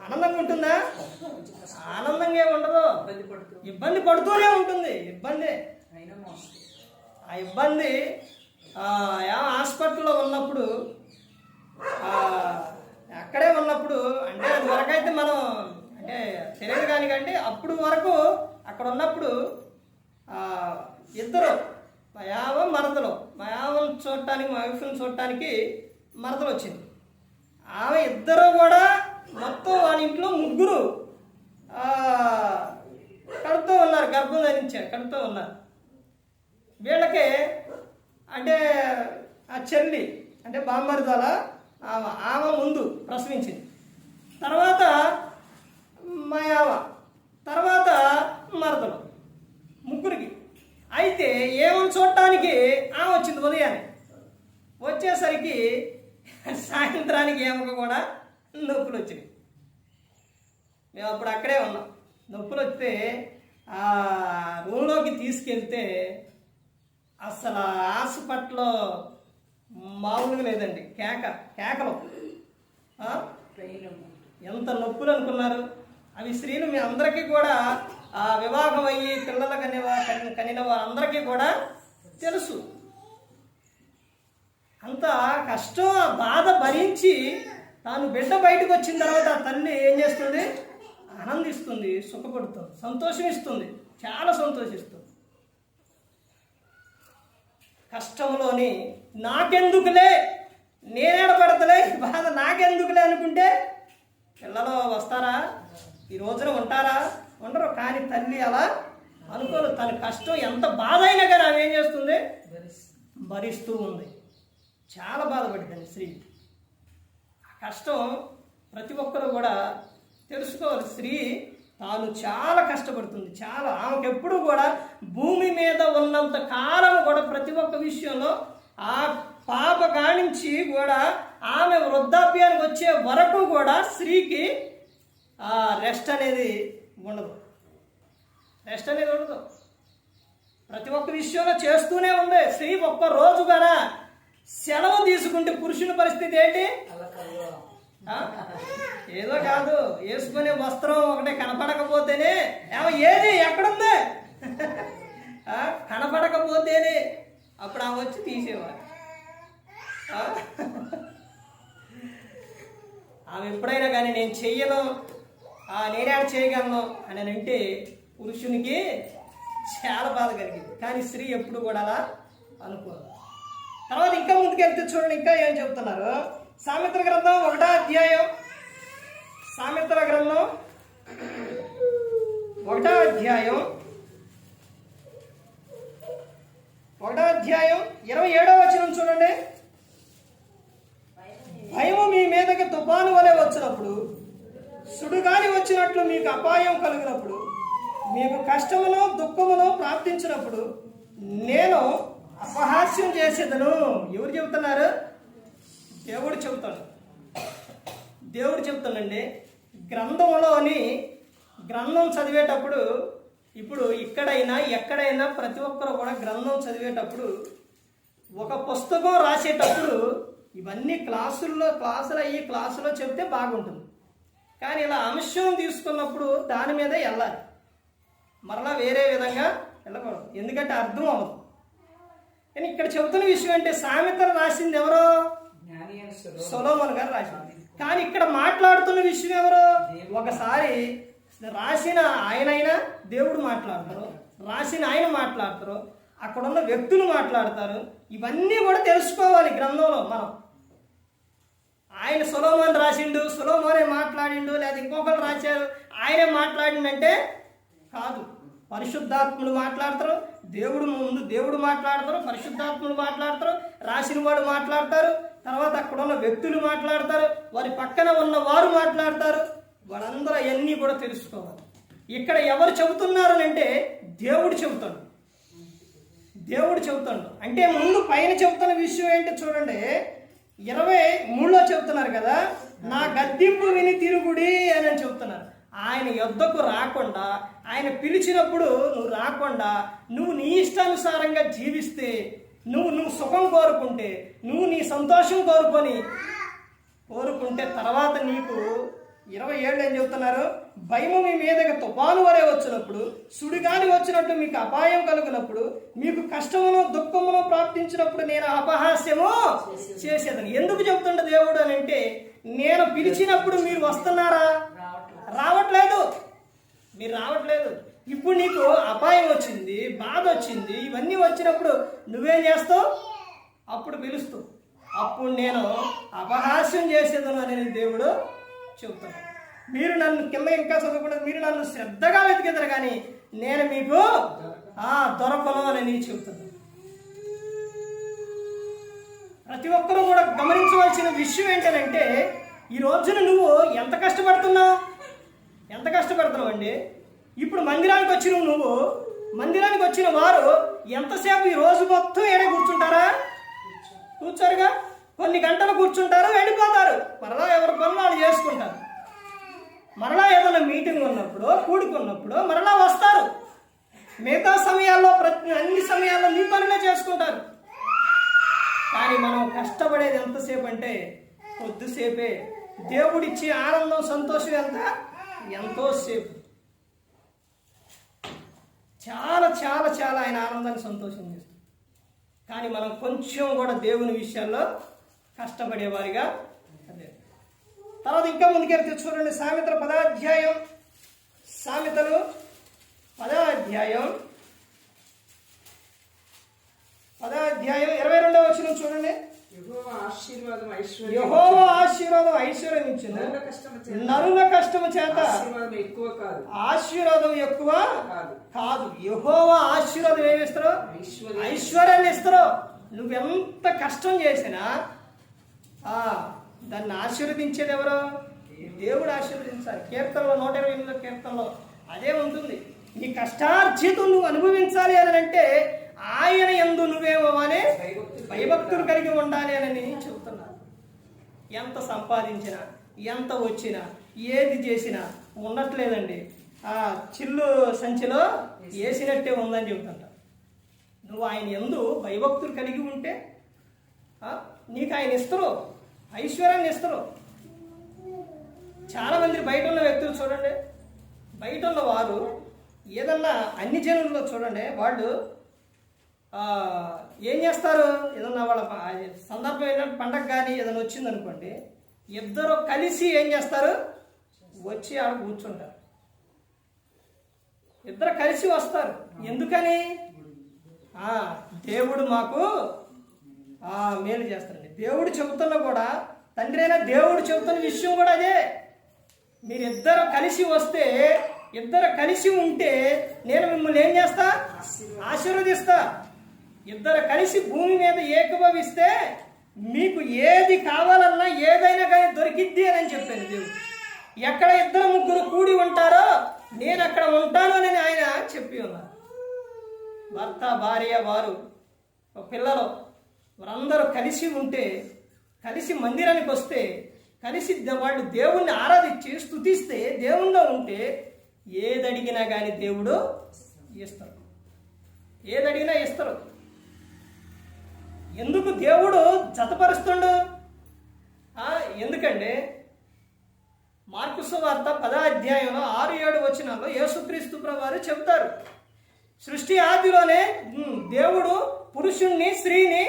ఆనందంగా ఉంటుందా? ఆనందంగా ఉండదు, ఇబ్బంది పడుతూనే ఉంటుంది. ఆ ఇబ్బంది హాస్పిటల్లో ఉన్నప్పుడు, అక్కడే ఉన్నప్పుడు, అంటే అది వరకైతే మనం అంటే తెలియదు కానికంటే అప్పుడు వరకు అక్కడ ఉన్నప్పుడు ఇద్దరు మరదలు, మా యావని చూడటానికి, మా వైఫ్ని చూడటానికి మరదలు వచ్చింది. ఆమె ఇద్దరు కూడా మొత్తం వాళ్ళ ఇంట్లో ముగ్గురు కడుపుతో ఉన్నారు, గర్భం ధరించారు, కడుపుతో ఉన్నారు. వీళ్ళకి అంటే ఆ చెల్లి అంటే బామ్మరిదల ఆమె ముందు ప్రసవించింది, తర్వాత మా యావ, తర్వాత మరదలు, ముగ్గురికి. అయితే ఏమని చూడటానికి ఆమె వచ్చింది ఉదయాన్నే. వచ్చేసరికి సాయంత్రానికి ఏమకు కూడా నొప్పులు వచ్చినాయి. మేము అప్పుడు అక్కడే ఉన్నాం. నొప్పులు వస్తే ఆ రూమ్లోకి తీసుకెళ్తే అసలు హాస్పిటల్లో మామూలుగా లేదండి, కేకలు. ఎంత నొప్పులు అనుకున్నారు? అవి స్త్రీలు మీ అందరికీ కూడా వివాహం అయ్యి పిల్లలు కనిన వారందరికీ కూడా తెలుసు. అంత కష్టం, ఆ బాధ భరించి తాను బిడ్డ బయటకు వచ్చిన తర్వాత ఆ తల్లి ఏం చేస్తుంది? ఆనందిస్తుంది, సుఖపడుతుంది, సంతోషం ఇస్తుంది, చాలా సంతోషిస్తుంది. కష్టంలోని నాకెందుకులే, నేనేడ పడతలే, బాధ నాకెందుకులే అనుకుంటే పిల్లలు వస్తారా? ఈ రోజున ఉంటారా? ఉండరు. కానీ తల్లి అలా అనుకోరు. తన కష్టం ఎంత బాధ అయినా కానీ ఆమె ఏం చేస్తుంది? భరిస్తూ ఉంది. చాలా బాధపడుతుంది స్త్రీ. ఆ కష్టం ప్రతి ఒక్కరు కూడా తెలుసుకోవాలి. స్త్రీ తాను చాలా కష్టపడుతుంది, చాలా. ఆమెకు ఎప్పుడు కూడా భూమి మీద ఉన్నంత కాలం కూడా ప్రతి ఒక్క విషయంలో ఆ పాప కానించి కూడా ఆమె వృద్ధాప్యానికి వచ్చే వరకు కూడా స్త్రీకి రెస్ట్ అనేది ఉండదు. ప్రతి ఒక్క విషయంలో చేస్తూనే ఉంది స్త్రీ. ఒక్క రోజు కూడా సెలవు తీసుకుంటే పురుషుని పరిస్థితి ఏంటి? ఏదో కాదు, వేసుకునే వస్త్రం ఒకటే కనపడకపోతేనే ఏది ఎక్కడుంది కనపడకపోతేనే అప్పుడు ఆమె వచ్చి తీసేవారు. ఆమె ఎప్పుడైనా కానీ నేను చెయ్యను, నేనే చేయగలను అని అంటే పురుషునికి చాలా బాధ కలిగింది. కానీ స్త్రీ ఎప్పుడు కూడా అలా అనుకోదు. తర్వాత ఇంకా ముందుకెళ్తే చూడండి, ఇంకా ఏం చెప్తున్నారు. సామెతల గ్రంథం 1వ అధ్యాయం, సామెతల గ్రంథం 1వ అధ్యాయం 27వ వచనం చూడండి. భయము మీ మీదకి తుఫాను వలె వచ్చినప్పుడు, సుడిగాలి వచ్చినట్లు మీకు అపాయం కలిగినప్పుడు, మీకు కష్టమును దుఃఖమును ప్రాప్తించినప్పుడు నేను అపహాస్యం చేసేదను. ఎవరు చెబుతున్నారు? దేవుడు చెబుతాడు. దేవుడు చెబుతానండి. గ్రంథం చదివేటప్పుడు, ఇప్పుడు ఇక్కడైనా ఎక్కడైనా ప్రతి ఒక్కరు కూడా గ్రంథం చదివేటప్పుడు, ఒక పుస్తకం రాసేటప్పుడు ఇవన్నీ క్లాసులో చెప్తే బాగుంటుంది. కానీ ఇలా అంశం తీసుకున్నప్పుడు దాని మీద వెళ్ళాలి, మరలా వేరే విధంగా వెళ్ళకూడదు, ఎందుకంటే అర్థం అవ్వదు. కానీ ఇక్కడ చెబుతున్న విషయం అంటే సామెతలు రాసింది ఎవరో? సొలొమోను గారు రాసింది. కానీ ఇక్కడ మాట్లాడుతున్న విషయం ఎవరు? ఒకసారి రాసిన ఆయనైనా దేవుడు మాట్లాడతారు, రాసిన ఆయన మాట్లాడతారు, అక్కడ ఉన్న వ్యక్తులు మాట్లాడతారు. ఇవన్నీ కూడా తెలుసుకోవాలి గ్రంథంలో. మనం ఆయన సొలొమోను రాసిండు, సొలొమోనే మాట్లాడిండు, లేదా ఇంకొకరు రాశారు ఆయనే మాట్లాడిండంటే కాదు. పరిశుద్ధాత్ముడు మాట్లాడతారు, దేవుడు మాట్లాడతారు, పరిశుద్ధాత్ముడు మాట్లాడతారు, రాసిన వాడు మాట్లాడతారు, తర్వాత అక్కడ ఉన్న వ్యక్తులు మాట్లాడతారు, వారి పక్కన ఉన్న వారు మాట్లాడతారు. వాళ్ళందరూ అవన్నీ కూడా తెలుసుకోవాలి. ఇక్కడ ఎవరు చెబుతున్నారు అంటే దేవుడు చెబుతాడు. అంటే ముందు పైన చెబుతున్న విషయం ఏంటి చూడండి. 23లో చెబుతున్నారు కదా, నా గద్దింపు విని తిరుగుడి అని చెబుతున్నారు. ఆయన యొద్దకు రాకుండా, ఆయన పిలిచినప్పుడు నువ్వు రాకుండా, నువ్వు నీ ఇష్టానుసారంగా జీవిస్తే, నువ్వు సుఖం కోరుకుంటే, నువ్వు నీ సంతోషం కోరుకుంటే తర్వాత నీకు 27 ఏం చెబుతున్నారు? భయము మీ మీదకి తుఫాను వలె వచ్చినప్పుడు, సుడిగాలి వచ్చినట్టు మీకు అపాయం కలుగునప్పుడు, మీకు కష్టమును దుఃఖమును ప్రాప్తించినప్పుడు నేను అపహాస్యము చేసేదని. ఎందుకు చెబుతుండ దేవుడు అని అంటే, నేను పిలిచినప్పుడు మీరు వస్తున్నారా? రావట్లేదు. మీరు రావట్లేదు. ఇప్పుడు నీకు అపాయం వచ్చింది, బాధ వచ్చింది, ఇవన్నీ వచ్చినప్పుడు నువ్వేం చేస్తావు? అప్పుడు పిలుస్తావు. అప్పుడు నేను అపహాస్యం చేసేదను అని దేవుడు చెబుతాను. మీరు నన్ను కింద ఇంకా చదువుకుంటే, మీరు నన్ను శ్రద్ధగా వెతికేదారు కానీ నేను మీకు దొరకను అని చెబుతాను. ప్రతి ఒక్కరూ కూడా గమనించవలసిన విషయం ఏంటంటే, ఈ రోజున నువ్వు ఎంత కష్టపడుతున్నావు అండి. ఇప్పుడు మందిరానికి వచ్చిన వారు ఎంతసేపు ఈ రోజు మొత్తం ఏడే కూర్చుంటారా? కూర్చోరుగా. కొన్ని గంటలు కూర్చుంటారు, వెళ్ళిపోతారు. మరలా ఎవరి పనులు వాళ్ళు చేసుకుంటారు. మరలా ఏదైనా మీటింగ్ ఉన్నప్పుడు, కూడుకున్నప్పుడు మరలా వస్తారు. మిగతా సమయాల్లో అన్ని సమయాల్లో నీ పనులే చేసుకుంటారు. కానీ మనం కష్టపడేది ఎంతసేపు అంటే కొద్దిసేపే. దేవుడిచ్చే ఆనందం, సంతోషం ఎంతో సేపు. చాలా చాలా చాలా ఆయన ఆనందాన్ని, సంతోషం చేస్తాం. కానీ మనం కొంచెం కూడా దేవుని విషయాల్లో కష్టపడేవారిగా అదే. తర్వాత ఇంకా ముందుకెళ్తే చూడండి, సామెతలు 10వ అధ్యాయం, సామెతలు 10వ అధ్యాయం 22వ వచనం చూడండి. యెహోవా ఆశీర్వాదం ఐశ్వర్యం ఇచ్చును, నరుల కష్టము చేత ఆశీర్వాదం ఎక్కువ కాదు. యెహోవా ఆశీర్వాదం ఏమి ఇస్తారు? ఐశ్వర్యాన్ని ఇస్తారు. నువ్వెంత కష్టం చేసినా దాన్ని ఆశీర్వదించేది ఎవరు? దేవుడు ఆశీర్వదించాలి. కీర్తనలో 128 కీర్తనలో అదే ఉంటుంది. నీ కష్టార్జితం నువ్వు అనుభవించాలి అని అంటే ఆయన యందు నువ్వేమోనే భయభక్తులు కలిగి ఉండాలి అని చెబుతున్నాను. ఎంత సంపాదించినా, ఎంత వచ్చినా, ఏది చేసినా ఉండట్లేదండి. చిల్లు సంచిలో వేసినట్టే ఉందని చెబుతుంట. నువ్వు ఆయన యందు భయభక్తులు కలిగి ఉంటే నీకు ఆయన ఇస్తారు, ఐశ్వర్యాన్ని ఇస్తారు. చాలామంది బయట ఉన్న వ్యక్తులు చూడండి, బయట ఉన్న వారు ఏదన్నా అన్ని జనుల్లో చూడండి, వాళ్ళు ఏం చేస్తారు? ఏదన్నా వాళ్ళ సందర్భం ఏంటంటే పండగ కానీ ఏదైనా వచ్చిందనుకోండి, ఇద్దరు కలిసి ఏం చేస్తారు? వచ్చి ఆడ కూర్చుంటారు. ఇద్దరు కలిసి వస్తారు. ఎందుకని? దేవుడు మాకు మేలు చేస్తారండి. దేవుడు చెబుతున్నా కూడా, తండ్రి అయినా దేవుడు చెబుతున్న విషయం కూడా అదే. మీరిద్దరు కలిసి వస్తే, ఇద్దరు కలిసి ఉంటే నేను మిమ్మల్ని ఏం చేస్తా? ఆశీర్వదిస్తా. ఇద్దరు కలిసి భూమి మీద ఏకీభవిస్తే మీకు ఏది కావాలన్నా ఏదైనా కానీ దొరికిద్ది అని చెప్పాను దేవుడు. ఎక్కడ ఇద్దరు ముగ్గురు కూడి ఉంటారో నేను అక్కడ ఉంటాను అని ఆయన చెప్పి ఉన్నారు. భర్త, భార్య, వారు, పిల్లలు వారందరూ కలిసి ఉంటే, కలిసి మందిరానికి వస్తే, కలిసి వాళ్ళు దేవుణ్ణి ఆరాధించి స్తుతిస్తే, దేవుణ్ణిలో ఉంటే ఏదడిగినా కానీ దేవుడు ఇస్తారు. ఏదడిగినా ఇస్తారు. ఎందుకు దేవుడు జతపరుస్తుండు? ఎందుకంటే మార్కు సువార్త 10వ అధ్యాయంలో 6-7 వచనాల్లో యేసుక్రీస్తు ప్రభువారు చెబుతారు, సృష్టి ఆదిలోనే దేవుడు పురుషుణ్ణి స్త్రీని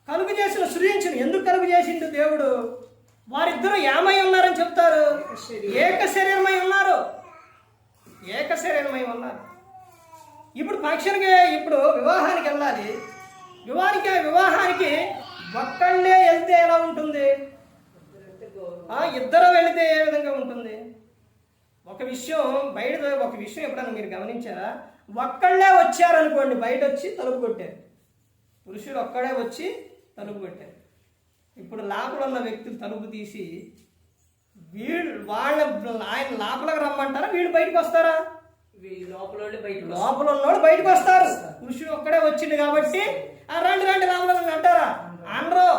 కలుగు చేసిన, సృజించిన. ఎందుకు కలుగు చేసిండు దేవుడు? వారిద్దరూ ఏమై ఉన్నారని చెప్తారు? ఏక శరీరమై ఉన్నారు. ఏక శరీరమై ఉన్నారు. ఇప్పుడు ఫంక్షన్కి, ఇప్పుడు వివాహానికి వెళ్ళాలి. వివాహానికి ఒక్కళ్ళే వెళ్తే ఎలా ఉంటుంది? ఇద్దరు వెళితే ఏ విధంగా ఉంటుంది? ఒక విషయం ఎప్పుడైనా మీరు గమనించారా? ఒక్కళ్ళే వచ్చారనుకోండి, బయట వచ్చి తలుపు కొట్టారు. పురుషుడు ఒక్కడే వచ్చి తలుపు కొట్టారు. ఇప్పుడు లోపల ఉన్న వ్యక్తులు తలుపు తీసి ఆయన లోపలికి రమ్మంటారా? వీళ్ళు బయటకు వస్తారా? లోపల ఉన్నోడు బయటకు వస్తారు. పురుషుడు ఒక్కడే వచ్చింది కాబట్టి రండి లోపల అంటారా? అనరు.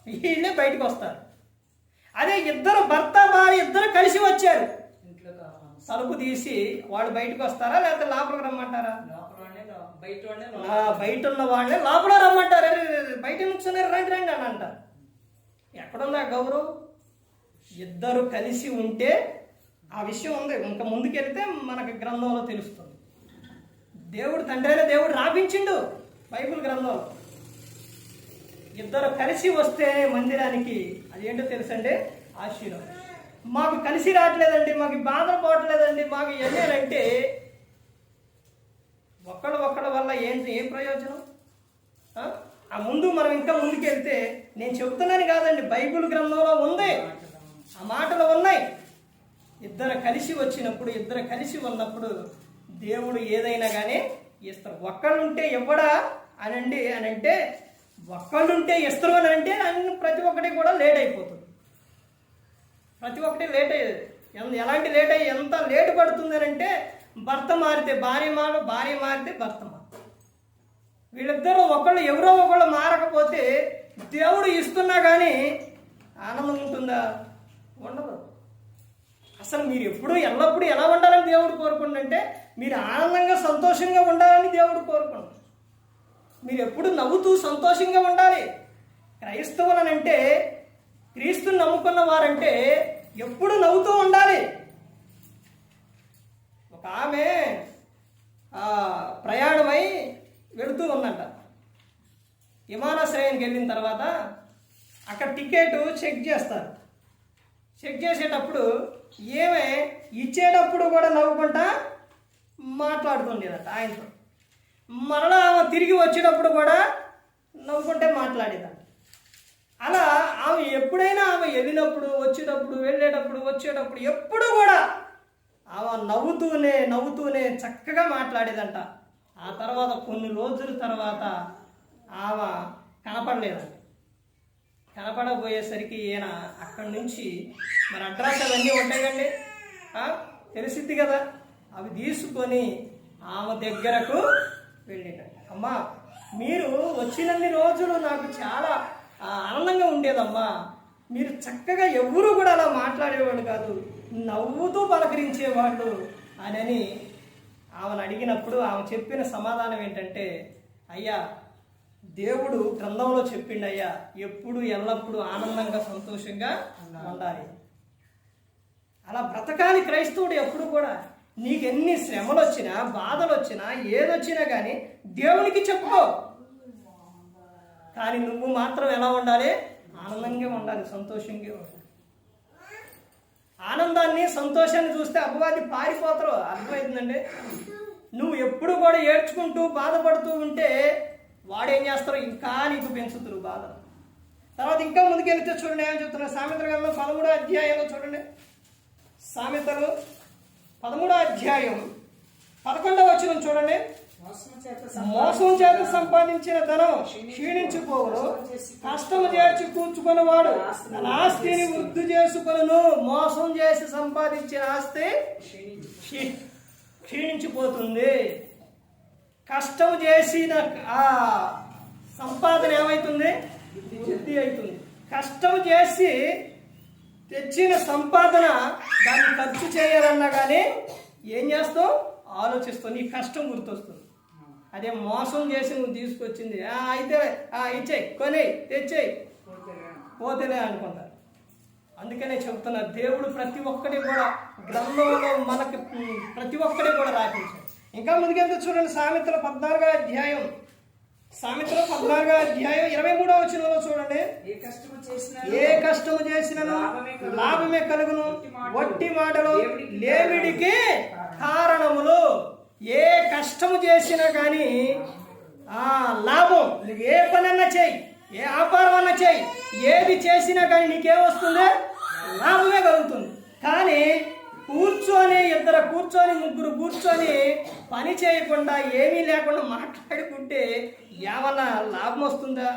వీళ్ళే బయటకు వస్తారు. అదే ఇద్దరు భర్త భార్య ఇద్దరు కలిసి వచ్చారు, తలుపు తీసి వాళ్ళు బయటకు వస్తారా లేకపోతే లోపలికి రమ్మంటారా? బయట ఉన్న వాళ్ళే లోపల రమ్మంటారు. బయట నుంచున్నారు, రండి అని అంటారు. ఎక్కడుందా గౌరవం? ఇద్దరు కలిసి ఉంటే ఆ విషయం ఉంది. ఇంకా ముందుకెళ్తే మనకు గ్రంథంలో తెలుస్తుంది. దేవుడు తండ్రి అయిన దేవుడు రాపించిండు బైబిల్ గ్రంథంలో. ఇద్దరు కలిసి వస్తే మందిరానికి అదేంటో తెలుసండి? ఆశీర్వాదం. మాకు కలిసి రావట్లేదండి, మాకు బాధలు పోవట్లేదండి, మాకు ఎన్నేనంటే ఒక్కళ్ళ వల్ల ఏం ప్రయోజనం? ఆ ముందు మనం ఇంకా ముందుకెళ్తే, నేను చెబుతున్నాను కాదండి, బైబిల్ గ్రంథంలో ఉంది, ఆ మాటలు ఉన్నాయి. ఇద్దరు కలిసి వచ్చినప్పుడు, ఇద్దరు కలిసి ఉన్నప్పుడు దేవుడు ఏదైనా కానీ ఇస్తారు. ఒక్కళ్ళుంటే ఇవ్వడా అని అంటే ఒక్కళ్ళుంటే ఇస్తారు అని అంటే ప్రతి ఒక్కటి కూడా లేట్ అయిపోతుంది. ప్రతి ఒక్కటి లేట్ అయ్యేది. ఎలాంటి లేట్ అయ్యి ఎంత లేట్ పడుతుంది అని అంటే, భర్త మారితే భార్య భార్య మారితే భర్త వీళ్ళిద్దరూ ఎవరో ఒకళ్ళు మారకపోతే దేవుడు ఇస్తున్నా కానీ ఆనందం ఉంటుందా? ఉండదు. అసలు మీరు ఎల్లప్పుడూ ఎలా ఉండాలని దేవుడు కోరుకుంటుంటే, మీరు ఆనందంగా సంతోషంగా ఉండాలని దేవుడు కోరుకుంటాడు. మీరు ఎప్పుడు నవ్వుతూ సంతోషంగా ఉండాలి. క్రైస్తవులనంటే, క్రీస్తుని నమ్ముకున్న వారంటే ఎప్పుడు నవ్వుతూ ఉండాలి. ఒక ఆమె ప్రయాణమై వెళుతూ ఉందంట. విమానాశ్రయానికి వెళ్ళిన తర్వాత అక్కడ టికెట్ చెక్ చేస్తారు. చెక్ చేసేటప్పుడు ఏమే ఇచ్చేటప్పుడు కూడా నవ్వుకుంటా మాట్లాడుతుండేదట ఆయనతో. మరలా ఆమె తిరిగి వచ్చేటప్పుడు కూడా నవ్వుకుంటే మాట్లాడేదంట. అలా ఆమె ఎప్పుడైనా ఆమె వెళ్ళినప్పుడు, వచ్చేటప్పుడు ఎప్పుడు కూడా ఆమె నవ్వుతూనే చక్కగా మాట్లాడేదంట. ఆ తర్వాత కొన్ని రోజుల తర్వాత ఆమె కనపడలేదంట. కనపడబోయేసరికి ఈయన అక్కడి నుంచి మరి అడ్రస్ అవన్నీ ఉంటాయి కండి, తెలిసిద్ది కదా, అవి తీసుకొని ఆమె దగ్గరకు వెళ్ళేటండి. అమ్మా, మీరు వచ్చినన్ని రోజులు నాకు చాలా ఆనందంగా ఉండేదమ్మా. మీరు చక్కగా ఎవరు కూడా అలా మాట్లాడేవాడు కాదు, నవ్వుతూ పలకరించేవాళ్ళు అని ఆమెను అడిగినప్పుడు ఆమె చెప్పిన సమాధానం ఏంటంటే, అయ్యా, దేవుడు గ్రంథంలో చెప్పిండు అయ్యా, ఎప్పుడు ఎల్లప్పుడూ ఆనందంగా సంతోషంగా ఉండాలి. అలా బ్రతకాలి క్రైస్తవుడు ఎప్పుడు కూడా. నీకు ఎన్ని శ్రమలు వచ్చినా, బాధలు వచ్చినా, ఏదొచ్చినా కానీ దేవునికి చెప్పుకో. కానీ నువ్వు మాత్రం ఎలా ఉండాలి? ఆనందంగా ఉండాలి, సంతోషంగా ఉండాలి. ఆనందాన్ని సంతోషాన్ని చూస్తే అపవాది పారిపోతారు. అర్థమైందండి. నువ్వు ఎప్పుడు కూడా ఏడ్చుకుంటూ బాధపడుతూ ఉంటే వాడేం చేస్తారు, ఇంకా నీకు పెంచుతారు బాధ. తర్వాత ఇంకా ముందుకెళ్తే చూడండి ఏమని చెప్తున్నారు. సామెతల గ్రంథం 13వ అధ్యాయంలో చూడండి. సామెతలు 13వ అధ్యాయం 11వ వచనం చూడండి. మోసం చేత సంపాదించిన ధనం క్షీణించిపోవును, కష్టము చేర్చి కూర్చుకుని వాడు తన ఆస్తిని వృద్ధి చేసుకొనును. మోసం చేసి సంపాదించిన ఆస్తి క్షీణించిపోతుంది. కష్టం చేసిన ఆ సంపాదన ఏమవుతుంది, వృద్ధి అవుతుంది. కష్టం చేసి తెచ్చిన సంపాదన దాన్ని ఖర్చు చేయాలన్నా కానీ ఏం చేస్తావు, ఆలోచిస్తావు. నీ కష్టం గుర్తొస్తుంది. అదే మోసం చేసి నువ్వు తీసుకొచ్చింది అయితే ఇచ్చేయి, కొని తెచ్చేయి, పోతేనే అనుకుంటారు. అందుకనే చెప్తున్నా, దేవుడు ప్రతి ఒక్కటి కూడా గ్రంథంలో మనకి ప్రతి ఒక్కటి కూడా రాపించాడు. ఇంకా ముందుకెళ్తే చూడండి. సామెతల 14వ అధ్యాయం 23వ వచనంలో చూడండి. ఏ కష్టము చేసినను లాభమే కలుగును, వట్టి మాటలు లేమిడికి కారణములు. ఏ కష్టము చేసినా కానీ లాభం, ఏ పనన్నా చేయి, ఏ వ్యాపారం అన్నా చేయి, ఏది చేసినా కానీ నీకేమొస్తుంది, లాభమే కలుగుతుంది. కానీ ఇద్దరు కూర్చొని ముగ్గురు కూర్చొని పని చేయకుండా ఏమీ లేకుండా మాట్లాడుకుంటే ఏమన్నా లాభం వస్తుందా?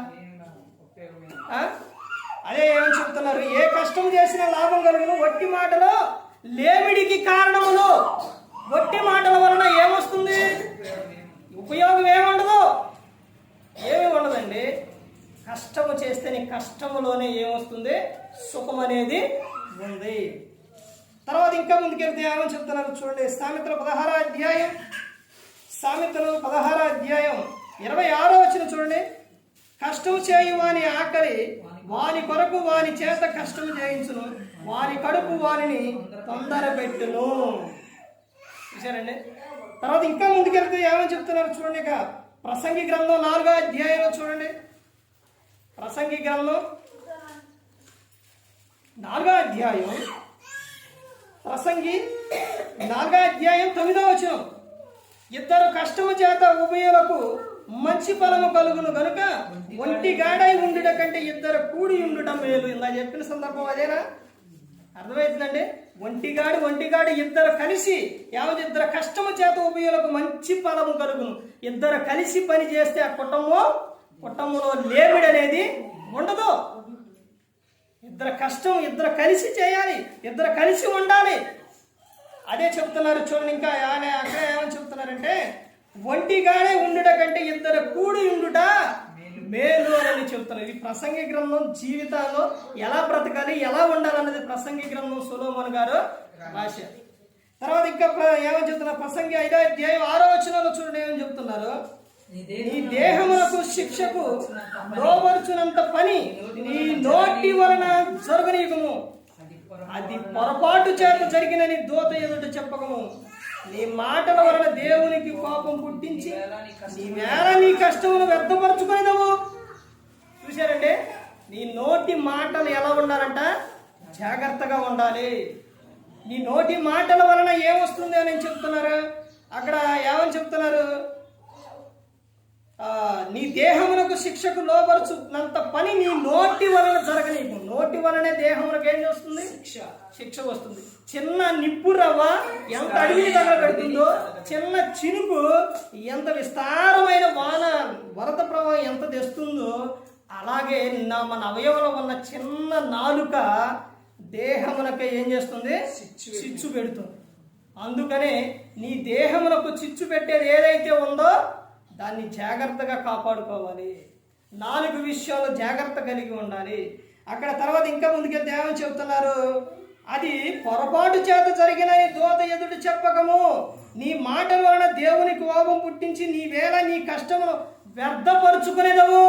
అదే ఏమని చెప్తున్నారు, ఏ కష్టం చేసినా లాభం కలుగును, వట్టి మాటలు లేమిడికి కారణములు. వట్టి మాటల వలన ఏమొస్తుంది, ఉపయోగం ఏముండదు, ఏమీ ఉండదండి. కష్టము చేస్తే నీ కష్టములోనే ఏమొస్తుంది, సుఖం అనేది ఉంది. తర్వాత ఇంకా ముందుకెళ్తే ఏమని చెప్తున్నారు చూడండి. సామెతలు 16వ అధ్యాయం 26వ వచనం చూడండి. కష్టం చేయు వాని ఆకలి వాని కొరకు వాని చేత కష్టం చేయించును, వాని కడుపు వానిని తొందర పెట్టును. చూసారండి. తర్వాత ఇంకా ముందుకెళ్తే ఏమని చెప్తున్నారు చూడండి. ఇక ప్రసంగి గ్రంథం 4వ అధ్యాయంలో చూడండి. ప్రసంగి గ్రంథం 4వ అధ్యాయం 9వ వచనం. ఇద్దరు కష్టము చేత ఉభయులకు మంచి ఫలము కలుగును గనుక ఒంటి గాడై ఉండుట కంటే ఇద్దరు కూడి ఉండుట మేలు. ఇలా చెప్పిన సందర్భం అదేనా? అర్థమవుతుందండి. ఒంటిగాడు ఇద్దరు కలిసి ఇద్దరు కష్టము చేత ఉభయులకు మంచి ఫలము కలుగును. ఇద్దరు కలిసి పని చేస్తే ఆ కుటుంబంలో లేమిడి అనేది ఉండదు. ఇద్దరు కలిసి చేయాలి, ఇద్దరు కలిసి ఉండాలి. అదే చెప్తున్నారు చూడండి. ఇంకా అక్కడ ఏమని చెప్తున్నారంటే, ఒంటిగానే ఉండుట కంటే ఇద్దరు కూడి ఉండుట మేలు అని చెప్తున్నారు. ఇది ప్రసంగి గ్రంథం జీవితాల్లో ఎలా బ్రతకాలి, ఎలా ఉండాలన్నది ప్రసంగి గ్రంథం సొలొమోను గారు రాశారు. తర్వాత ఇంకా ఏమని చెప్తున్నారు, ప్రసంగి 5వ అధ్యాయం 6వ వచనంలో చూడండి ఏమని చెప్తున్నారు. నీ దేహమునకు శిక్షకు లోబరుచునంత పని నీ నోటి వలన జరగనీయకము, అది పొరపాటు చేత జరిగినని దూత ఎదుట చెప్పకము. నీ మాటల వలన దేవునికి కోపం పుట్టించి నీ వేళ నీ కష్టమును వ్యర్థపరచుకునేదము. చూశారండి. నీ నోటి మాటలు ఎలా ఉండాలంట, జాగ్రత్తగా ఉండాలి. నీ నోటి మాటల వలన ఏమొస్తుంది అని చెప్తున్నారు. అక్కడ ఏమని చెప్తున్నారు, నీ దేహమునకు శిక్షకు లోబరుచున్నంత పని నీ నోటి వలన జరగనీకు. నోటి వలనే దేహమునకు ఏం చేస్తుంది, శిక్ష వస్తుంది. చిన్న నిప్పు రవ్వ ఎంత అడవిని తగలబెడుతుందో, చిన్న చినుకు ఎంత విస్తారమైన వరద ప్రవాహం ఎంత తెస్తుందో, అలాగే మన అవయవంలో ఉన్న చిన్న నాలుక దేహమునకే ఏం చేస్తుంది, చిచ్చు పెడుతుంది. అందుకనే నీ దేహమునకు చిచ్చు పెట్టేది ఏదైతే ఉందో దాన్ని జాగ్రత్తగా కాపాడుకోవాలి. 4 విషయాలు జాగ్రత్త కలిగి ఉండాలి. అక్కడ తర్వాత ఇంకా ముందుకెళ్తే ఏమని చెప్తున్నారు, అది పొరపాటు చేత జరిగినని దూత ఎదుట చెప్పకము. నీ మాటల వలన దేవునికి కోపం పుట్టించి నీ వేళ నీ కష్టమును వ్యర్థపరుచుకునేదవు.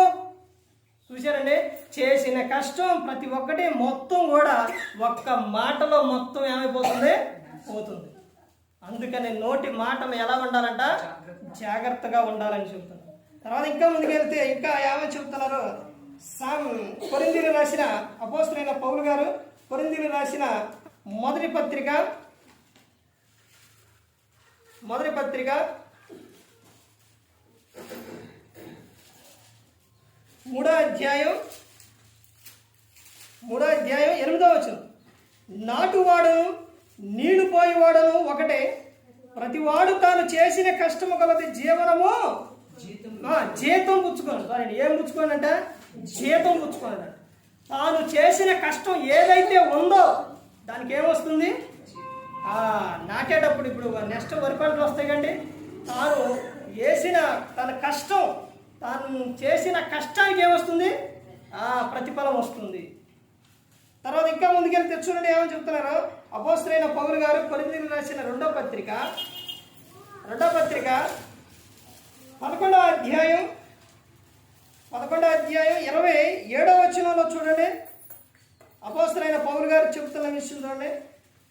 చూశారండి. చేసిన కష్టం ప్రతి ఒక్కటి మొత్తం కూడా ఒక్క మాటలో మొత్తం ఏమైపోతుంది, పోతుంది. అందుకని నోటి మాటలు ఎలా ఉండాలంట, జాగ్రత్తగా ఉండాలని చెప్తున్నారు. తర్వాత ఇంకా ముందుకెళ్తే ఇంకా ఏమని చెప్తున్నారు, కొరింథీయులకు రాసిన అపోస్తలుడైన పౌలు గారు కొరింథీయులకు రాసిన మొదటి పత్రిక 3వ అధ్యాయం 8వ వచనం. నాటువాడు నీళ్లు పోయేవాడును ఒకటే, ప్రతివాడు తాను చేసిన కష్టము గలది జీవనము జీతం పుచ్చుకోను. ఏం పుచ్చుకోనంట? జీతం పుచ్చుకోనంట. తాను చేసిన కష్టం ఏదైతే ఉందో దానికి ఏమొస్తుంది? నాటేటప్పుడు ఇప్పుడు నెక్స్ట్ వరి పంటలు వస్తాయి కండి. తాను వేసిన తన కష్టం, తాను చేసిన కష్టానికి ఏమొస్తుంది? ప్రతిఫలం వస్తుంది. తర్వాత ఇంకా ముందుకెళ్ళి తెచ్చుకోండి ఏమని చెప్తున్నారు. అపోస్తలుడైన పౌలు గారు కొరింథీయులకు రాసిన రెండో పత్రిక 11వ అధ్యాయం 27వ వచనంలో చూడండి. అపోస్తలుడైన పౌలు గారు చెబుతున్న విషయం చూడండి.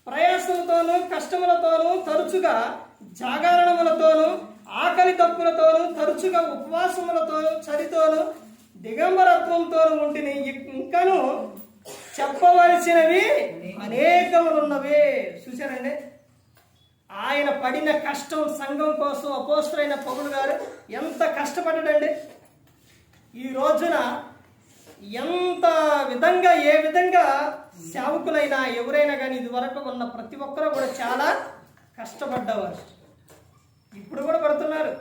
ప్రయాసములతోనూ కష్టములతోనూ తరచుగా జాగరణములతోనూ ఆకలి తప్పులతోనూ తరచుగా ఉపవాసములతోనూ చలితోనూ దిగంబరత్వంతోనూ ఉంటిని. ఇంకను చెప్పవలసినవి అనేకములున్నవి. చూశారండి, ఆయన పడిన కష్టం సంఘం కోసం అపోస్తలుడైన పౌలు గారు ఎంత కష్టపడ్డాడండి. ఈ రోజున ఎంత విధంగా, ఏ విధంగా సేవకులైనా ఎవరైనా కానీ ఇదివరకు ఉన్న ప్రతి ఒక్కరూ కూడా చాలా కష్టపడ్డవారు. ఇప్పుడు కూడా పడుతున్నారు.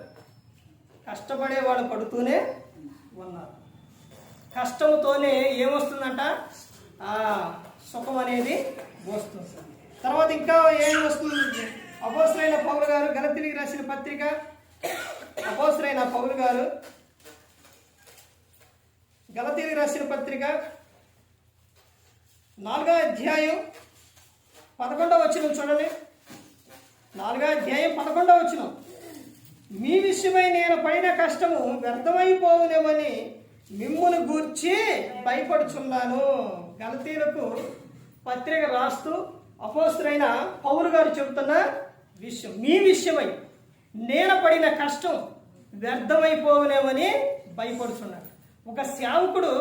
కష్టపడే వాళ్ళు పడుతూనే ఉన్నారు. కష్టంతోనే ఏమొస్తుందంట? సుఖం అనేది వస్తుంది. తర్వాత ఇంకా ఏం వస్తుంది? అపోస్తలుడైన పౌలు గారు గలతీయులకు రాసిన పత్రిక, అపోస్తలుడైన పౌలు గారు గలతీయులకు రాసిన పత్రిక 4వ అధ్యాయం 11వ వచనం చూడండి. 4వ అధ్యాయం 11వ వచనం. మీ విషయమై నేను పడిన కష్టము వ్యర్థమైపోవునేమని మిమ్మును గూర్చి భయపడుచున్నాను. గలతీయులకు పత్రిక రాస్తూ అపోస్తలుడైన పౌలు గారు చెబుతున్న విషయం, మీ విషయమై నేను పడిన కష్టం వ్యర్థమైపోవునేమని భయపడుచున్నాను. ఒక సేవకుడు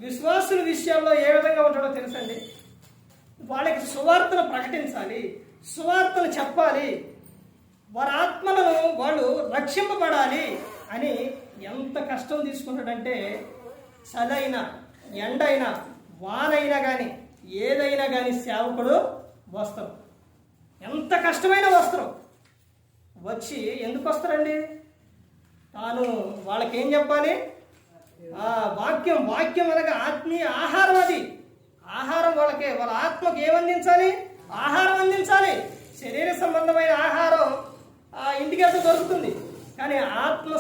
విశ్వాసుల విషయాల్లో ఏ విధంగా ఉంటాడో తెలుసండి. వాళ్ళకి సువార్తను ప్రకటించాలి, సువార్తను చెప్పాలి, వారి ఆత్మలను వాళ్ళు రక్షింపబడాలి అని ఎంత కష్టం తీసుకుంటాడంటే, చలైనా ఎండైనా వానైనా కానీ ఏదైనా కానీ సేవకుడు వస్త్రం, ఎంత కష్టమైన వస్త్రం వచ్చి ఎందుకు వస్తారండి? తాను వాళ్ళకేం చెప్పాలి? వాక్యం అనగా ఆత్మీయ ఆహారం. అది ఆహారం వాళ్ళకి, వాళ్ళ ఆత్మకు ఏమందించాలి? ఆహారం అందించాలి. శరీర సంబంధమైన ఆహారం ఇంటికైతే దొరుకుతుంది, కానీ ఆత్మ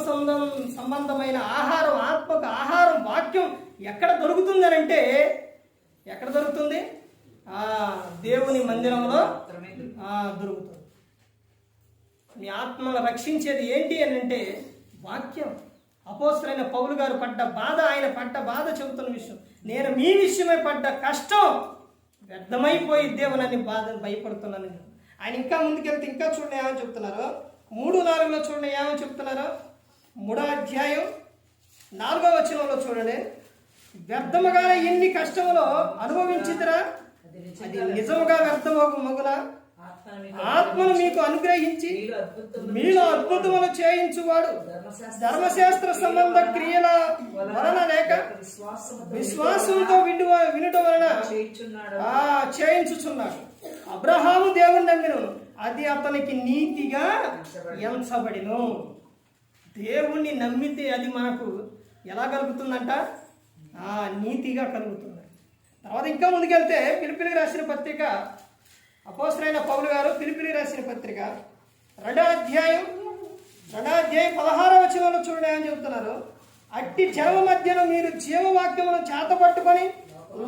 సంబంధమైన ఆహారం, ఆత్మకు ఆహారం, వాక్యం ఎక్కడ దొరుకుతుంది అని అంటే, ఎక్కడ దొరుకుతుంది? దేవుని మందిరంలో దొరుకుతుంది. మీ ఆత్మను రక్షించేది ఏంటి అని అంటే వాక్యం. అపోస్తలుడైన పౌలు గారు పడ్డ బాధ, ఆయన పడ్డ బాధ చెబుతున్న విషయం. నేను మీ విషయమై పడ్డ కష్టం వ్యర్థమైపోయి దేవునని భయపడుతున్నాను. ఆయన ఇంకా ముందుకెళ్తే ఇంకా చూడండి ఏమని చెప్తున్నారు. 3:4 చూడండి ఏమని చెప్తున్నారు. 3వ అధ్యాయం 4వ వచనంలో చూడండి. వ్యర్థముగా ఎన్ని కష్టములో అనుభవించితరా, అది నిజముగా వ్యర్థమగు మగున ఆత్మను మీకు అనుగ్రహించి మీలో అద్భుతములు చేయించువాడు ధర్మశాస్త్ర సంబంధ క్రియల వలన లేక విశ్వాసంతో వినుట వలన చేయించుచున్నాడు. అబ్రహాము దేవుని నమ్మిను, అది అతనికి నీతిగా ఎంచబడిను. దేవుణ్ణి నమ్మితే అది మనకు ఎలా కలుగుతుందంట? నీతిగా కలుగుతుంది. తర్వాత ఇంకా ముందుకెళ్తే ఫిలిప్పీయులకు రాసిన పత్రిక, అపోస్తలుడైన పౌలు గారు ఫిలిప్పీయులకు రాసిన పత్రిక 2వ అధ్యాయం 16వ వచనంలో చూడండి అని చెబుతున్నారు. అట్టి జనమ మధ్యన మీరు జీవవాక్యమును చేతపట్టుకొని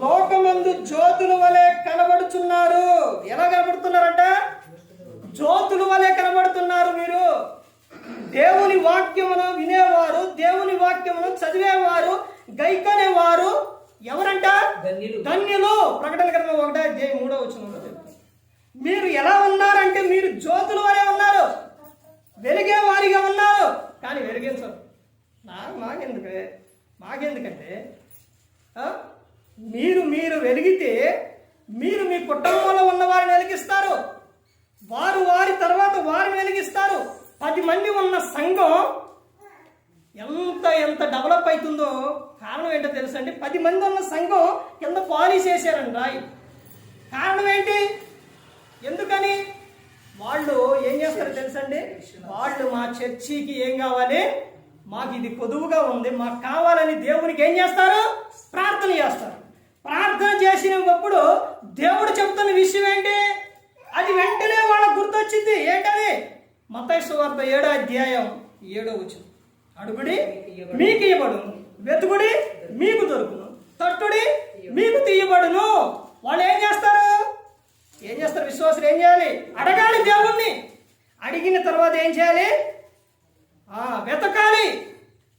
లోకమందు జ్యోతుల వలె కనబడుచున్నారు. ఎలా కనబడుతున్నారంట? జ్యోతుల వలె కనబడుతున్నారు. మీరు దేవుని వాక్యమును వినేవారు, దేవుని వాక్యమును చదివేవారు, గైకొనేవారు ఎవరంట? ధన్యులు. ప్రకటన గ్రంథం 1వ అధ్యాయం 3వ వచనంలో చెప్తారు. మీరు ఎలా ఉన్నారంటే మీరు జ్యోతుల వలె ఉన్నారు, వెలిగే వారిగా ఉన్నారు. కానీ వెలిగించరు. మాకెందుకంటే మీరు వెలిగితే మీరు మీ కుటుంబంలో ఉన్న వారిని వెలిగిస్తారు, వారు వారి తర్వాత వారిని వెలిగిస్తారు. 10 మంది ఉన్న సంఘం ఎంత ఎంత డెవలప్ అవుతుందో కారణం ఏంటో తెలుసండి. 10 మంది ఉన్న సంఘం కింద పాలిష్ చేశారండి రాయి. కారణం ఏంటి? ఎందుకని? వాళ్ళు ఏం చేస్తారో తెలుసండి. వాళ్ళు మా చర్చికి ఏం కావాలి, మాకు ఇది కొదువుగా ఉంది, మాకు కావాలని దేవునికి ఏం చేస్తారు? ప్రార్థన చేస్తారు. ప్రార్థన చేసినప్పుడు దేవుడు చెప్తున్న విషయం ఏంటి? అది వెంటనే వాళ్ళకు గుర్తొచ్చింది. ఏంటది? మత్తయి సువార్త 7వ అధ్యాయం 7వ వచనం. అడుగుడి మీకు ఇవ్వబడును, వెతుకుడి మీకు దొరుకును, తట్టుడి మీకు తీయబడును. వాళ్ళు ఏం చేస్తారు? విశ్వాసులు ఏం చేయాలి? అడగాలి దేవుణ్ణి. అడిగిన తర్వాత ఏం చేయాలి? వెతకాలి.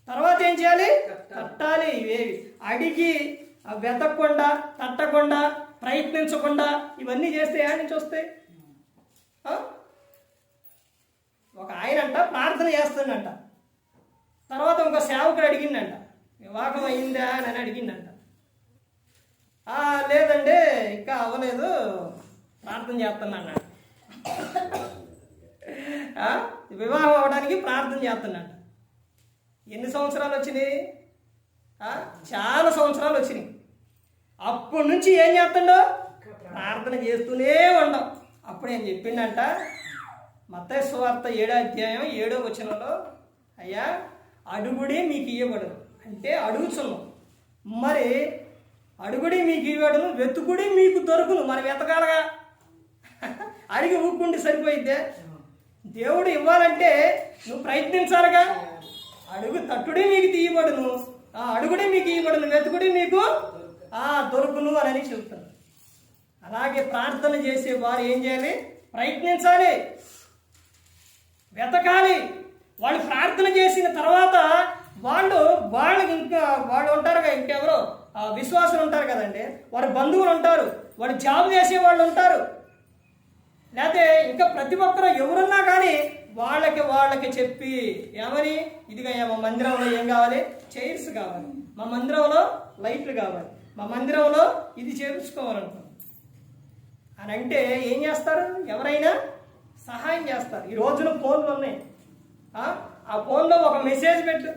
తర్వాత ఏం చేయాలి? తట్టాలి. ఇవేవి అడిగి వెతకకుండా, తట్టకుండా, ప్రయత్నించకుండా ఇవన్నీ చేస్తే ఏడ నుంచి వస్తాయి? ఒక ఆయనంట ప్రార్థన చేస్తుందంట. తర్వాత ఇంకో సేవకుడు అడిగిందంట, వివాహం అయిందా అని అడిగిందంట. లేదండి ఇంకా అవ్వలేదు, ప్రార్థన చేస్తున్నాడు. వివాహం అవ్వడానికి ప్రార్థన చేస్తున్నాడు. ఎన్ని సంవత్సరాలు వచ్చినాయి? చాలా సంవత్సరాలు వచ్చినాయి. అప్పటి నుంచి ఏం చేస్తుండో? ప్రార్థన చేస్తూనే ఉండం. అప్పుడు ఏం చెప్పిండంట, మత్తయి సువార్త 7వ అధ్యాయం 7వ వచనంలో, అయ్యా అడుగుడి మీకు ఇవ్వబడును అంటే అడుగుచున్నాం. మరి అడుగుడి మీకు ఇవ్వబడును, వెతుకుడి మీకు దొరుకును. మరి వెతకాలగా, అడిగి ఊక్కుంటే సరిపోయిద్దే? దేవుడు ఇవ్వాలంటే నువ్వు ప్రయత్నించాలిగా. అడుగు తట్టుడి మీకు తీయబడును, అడుగుడి మీకు ఇవ్వబడును, వెతుకుడి మీకు దొరుకును అని చెబుతాను. అలాగే ప్రార్థన చేసే వారు ఏం చేయాలి? ప్రయత్నించాలి, వెతకాలి. వాళ్ళు ప్రార్థన చేసిన తర్వాత వాళ్ళకి ఇంకా వాళ్ళు ఉంటారుగా, ఇంకెవరో విశ్వాసులు ఉంటారు కదండి, వారి బంధువులు ఉంటారు, వాళ్ళు జాబ్ చేసే వాళ్ళు ఉంటారు, లేకపోతే ఇంకా ప్రతి ఒక్కరు ఎవరున్నా కానీ వాళ్ళకి చెప్పి ఏమని, ఇదిగా మా మందిరంలో ఏం కావాలి? చైర్స్ కావాలి, మా మందిరంలో లైట్లు కావాలి, మా మందిరంలో ఇది చేయించుకోవాలనుకో అని అంటే ఏం చేస్తారు? ఎవరైనా సహాయం చేస్తారు. ఈ రోజున ఫోన్లు ఉన్నాయి, ఆ ఫోన్లో ఒక మెసేజ్ పెట్టు.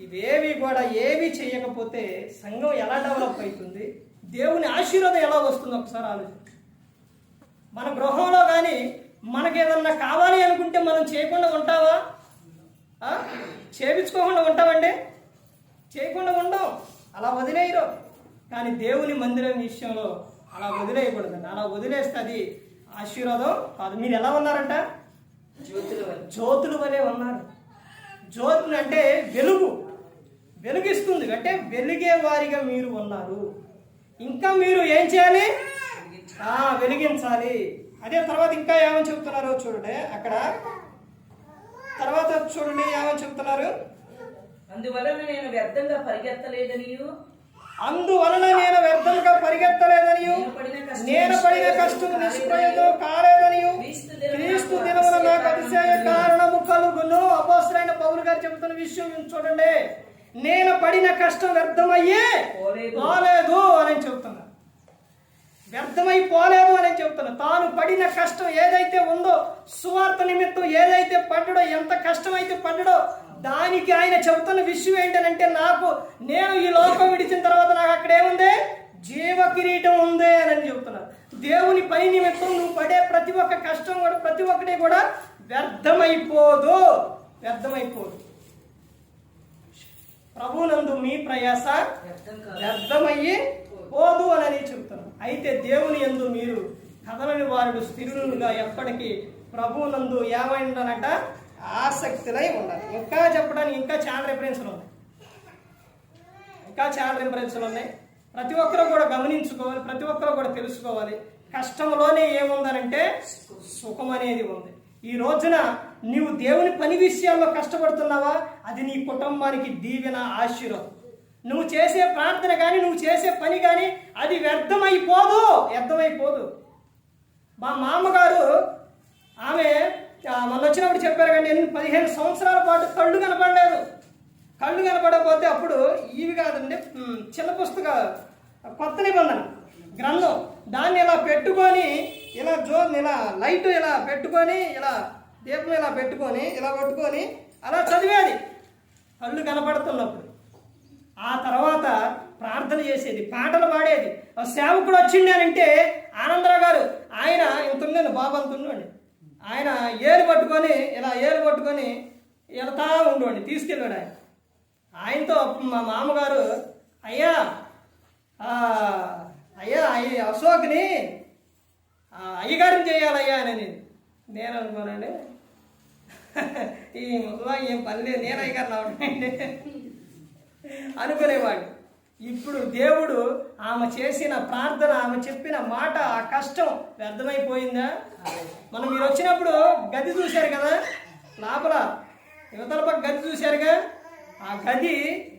ఇవేవి కూడా ఏవి చేయకపోతే సంఘం ఎలా డెవలప్ అవుతుంది? దేవుని ఆశీర్వాదం ఎలా వస్తుందో ఒకసారి ఆలోచించు. మన గృహంలో కానీ మనకి ఏదన్నా కావాలి అనుకుంటే మనం చేయకుండా ఉంటావా? చేయించుకోకుండా ఉంటామండి? చేయకుండా ఉండం, అలా వదిలేయరు. కానీ దేవుని మందిరం విషయంలో అలా వదిలేయకూడదండి. అలా వదిలేస్తే అది ఆశీర్వాదం కాదు. మీరు ఎలా ఉన్నారంట? జ్యోతుల వలె ఉన్నారు. జ్యోతులు అంటే వెలుగిస్తుంది, అంటే వెలిగే వారిగా మీరు ఉన్నారు. ఇంకా మీరు ఏం చేయాలి? వెలిగించాలి. అదే తర్వాత ఇంకా ఏమని చెప్తున్నారో చూడండి. అక్కడ తర్వాత చూడండి ఏమని చెప్తున్నారు. అందువలన నేను వ్యర్థంగా పరిగెత్తలేదనియు, నేను పడిన కష్టం నిష్ప్రయోజనం కాలేదనియు, క్రీస్తు దినమున నాకు అతిశయ కారణము కలుగును. అపోస్తలుడైన పౌలు గారు చెబుతున్న విషయం చూడండి. నేను పడిన కష్టం వ్యర్థమయ్యే పోలేదు అని చెబుతున్నా. వ్యర్థమైపోలేదు అని చెప్తున్నా. తాను పడిన కష్టం ఏదైతే ఉందో, సువార్త నిమిత్తం ఏదైతే పడ్డాడో, ఎంత కష్టమైతే పడ్డాడో, దానికి ఆయన చెబుతున్న విషయం ఏంటంటే, నేను ఈ లోకం విడిచిన తర్వాత నాకు అక్కడ ఏముంది? జీవ కిరీటం ఉంది అని చెబుతున్నారు. దేవుని పని నిమిత్తం నువ్వు పడే ప్రతి ఒక్క కష్టం కూడా, ప్రతి ఒక్కటి కూడా వ్యర్థమైపోదు. ప్రభునందు మీ ప్రయాస వ్యర్థమయ్యి పోదు అని చెబుతున్నాను. అయితే దేవుని యందు మీరు కదలని వారు స్థిరులుగా ఎప్పటికీ ప్రభువునందు ఏమైందనట ఆసక్తులై ఉండాలి. ఇంకా చెప్పడానికి ఇంకా చాలా రిఫరెన్స్లు ఉన్నాయి. ప్రతి ఒక్కరూ కూడా గమనించుకోవాలి, ప్రతి ఒక్కరూ కూడా తెలుసుకోవాలి. కష్టంలోనే ఏముందనంటే సుఖం అనేది ఉంది. ఈ రోజున నీవు దేవుని పని విషయాల్లో కష్టపడుతున్నావా? అది నీ కుటుంబానికి దీవెన, ఆశీర్వాదం. నువ్వు చేసే ప్రార్థన కానీ, నువ్వు చేసే పని కానీ అది వ్యర్థమైపోదు. మా మామగారు ఆమె మొన్న వచ్చినప్పుడు చెప్పారు కానీ 15 సంవత్సరాల పాటు కళ్ళు కనపడకపోతే అప్పుడు ఇవి కాదండి, చిన్న పుస్తక కొత్త నిబంధన గ్రంథం. దాన్ని ఇలా పెట్టుకొని ఇలా ఇలా లైట్ ఇలా పెట్టుకొని ఇలా దీపం ఇలా పెట్టుకొని ఇలా పట్టుకొని అలా చదివేది కళ్ళు కనపడుతున్నప్పుడు. ఆ తర్వాత ప్రార్థన చేసేది, పాటలు పాడేది. సేవకుడు వచ్చిండి అని అంటే ఆనందరావు గారు ఆయన ఇంత ఉండండి, బాబు అంత ఉండండి, ఆయన ఏరు పట్టుకొని వెళ్తా ఉండండి, తీసుకెళ్ళాడు ఆయన. ఆయనతో మా మామగారు అయ్యా అశోక్ని అయ్యగారిని చేయాలయ్యా అని నేను అనుకోనండి. ఈ ముసలా ఏం పని లేదు, నేను అయ్యగారిని అవడండి అనుకునేవాడు. ఇప్పుడు దేవుడు ఆమె చేసిన ప్రార్థన, ఆమె చెప్పిన మాట, ఆ కష్టం వ్యర్థమైపోయిందా? మనం మీరు వచ్చినప్పుడు గది చూశారు కదా, లోపల యువతల పక్క గది చూశారుగా. ఆ గది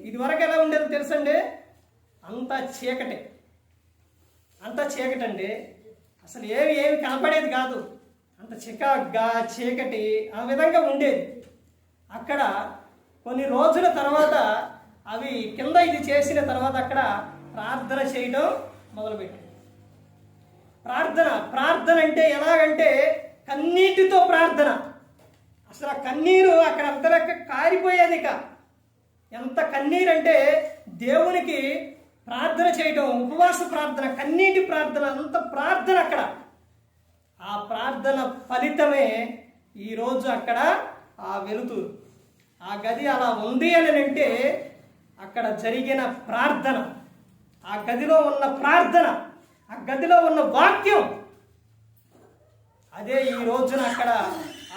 ఇదివరకు ఎలా ఉండేదో తెలుసండి? అంత చీకటండి. అసలు ఏమి కనపడేది కాదు. అంత చీకటి ఆ విధంగా ఉండేది. అక్కడ కొన్ని రోజుల తర్వాత అవి కింద ఇది చేసిన తర్వాత అక్కడ ప్రార్థన చేయడం మొదలుపెట్టింది. ప్రార్థన అంటే ఎలాగంటే కన్నీటితో ప్రార్థన. అసలు ఆ కన్నీరు అక్కడ అంతలెక్క కారిపోయేది. ఎంత కన్నీరు అంటే దేవునికి ప్రార్థన చేయడం, ఉపవాస ప్రార్థన, కన్నీటి ప్రార్థన, అంత ప్రార్థన అక్కడ. ఆ ప్రార్థన ఫలితమే ఈరోజు అక్కడ ఆ వెలుతురు, ఆ గది అలా ఉంది అని అంటే అక్కడ జరిగిన ప్రార్థన, ఆ గదిలో ఉన్న ప్రార్థన, ఆ గదిలో ఉన్న వాక్యం, అదే ఈ రోజున అక్కడ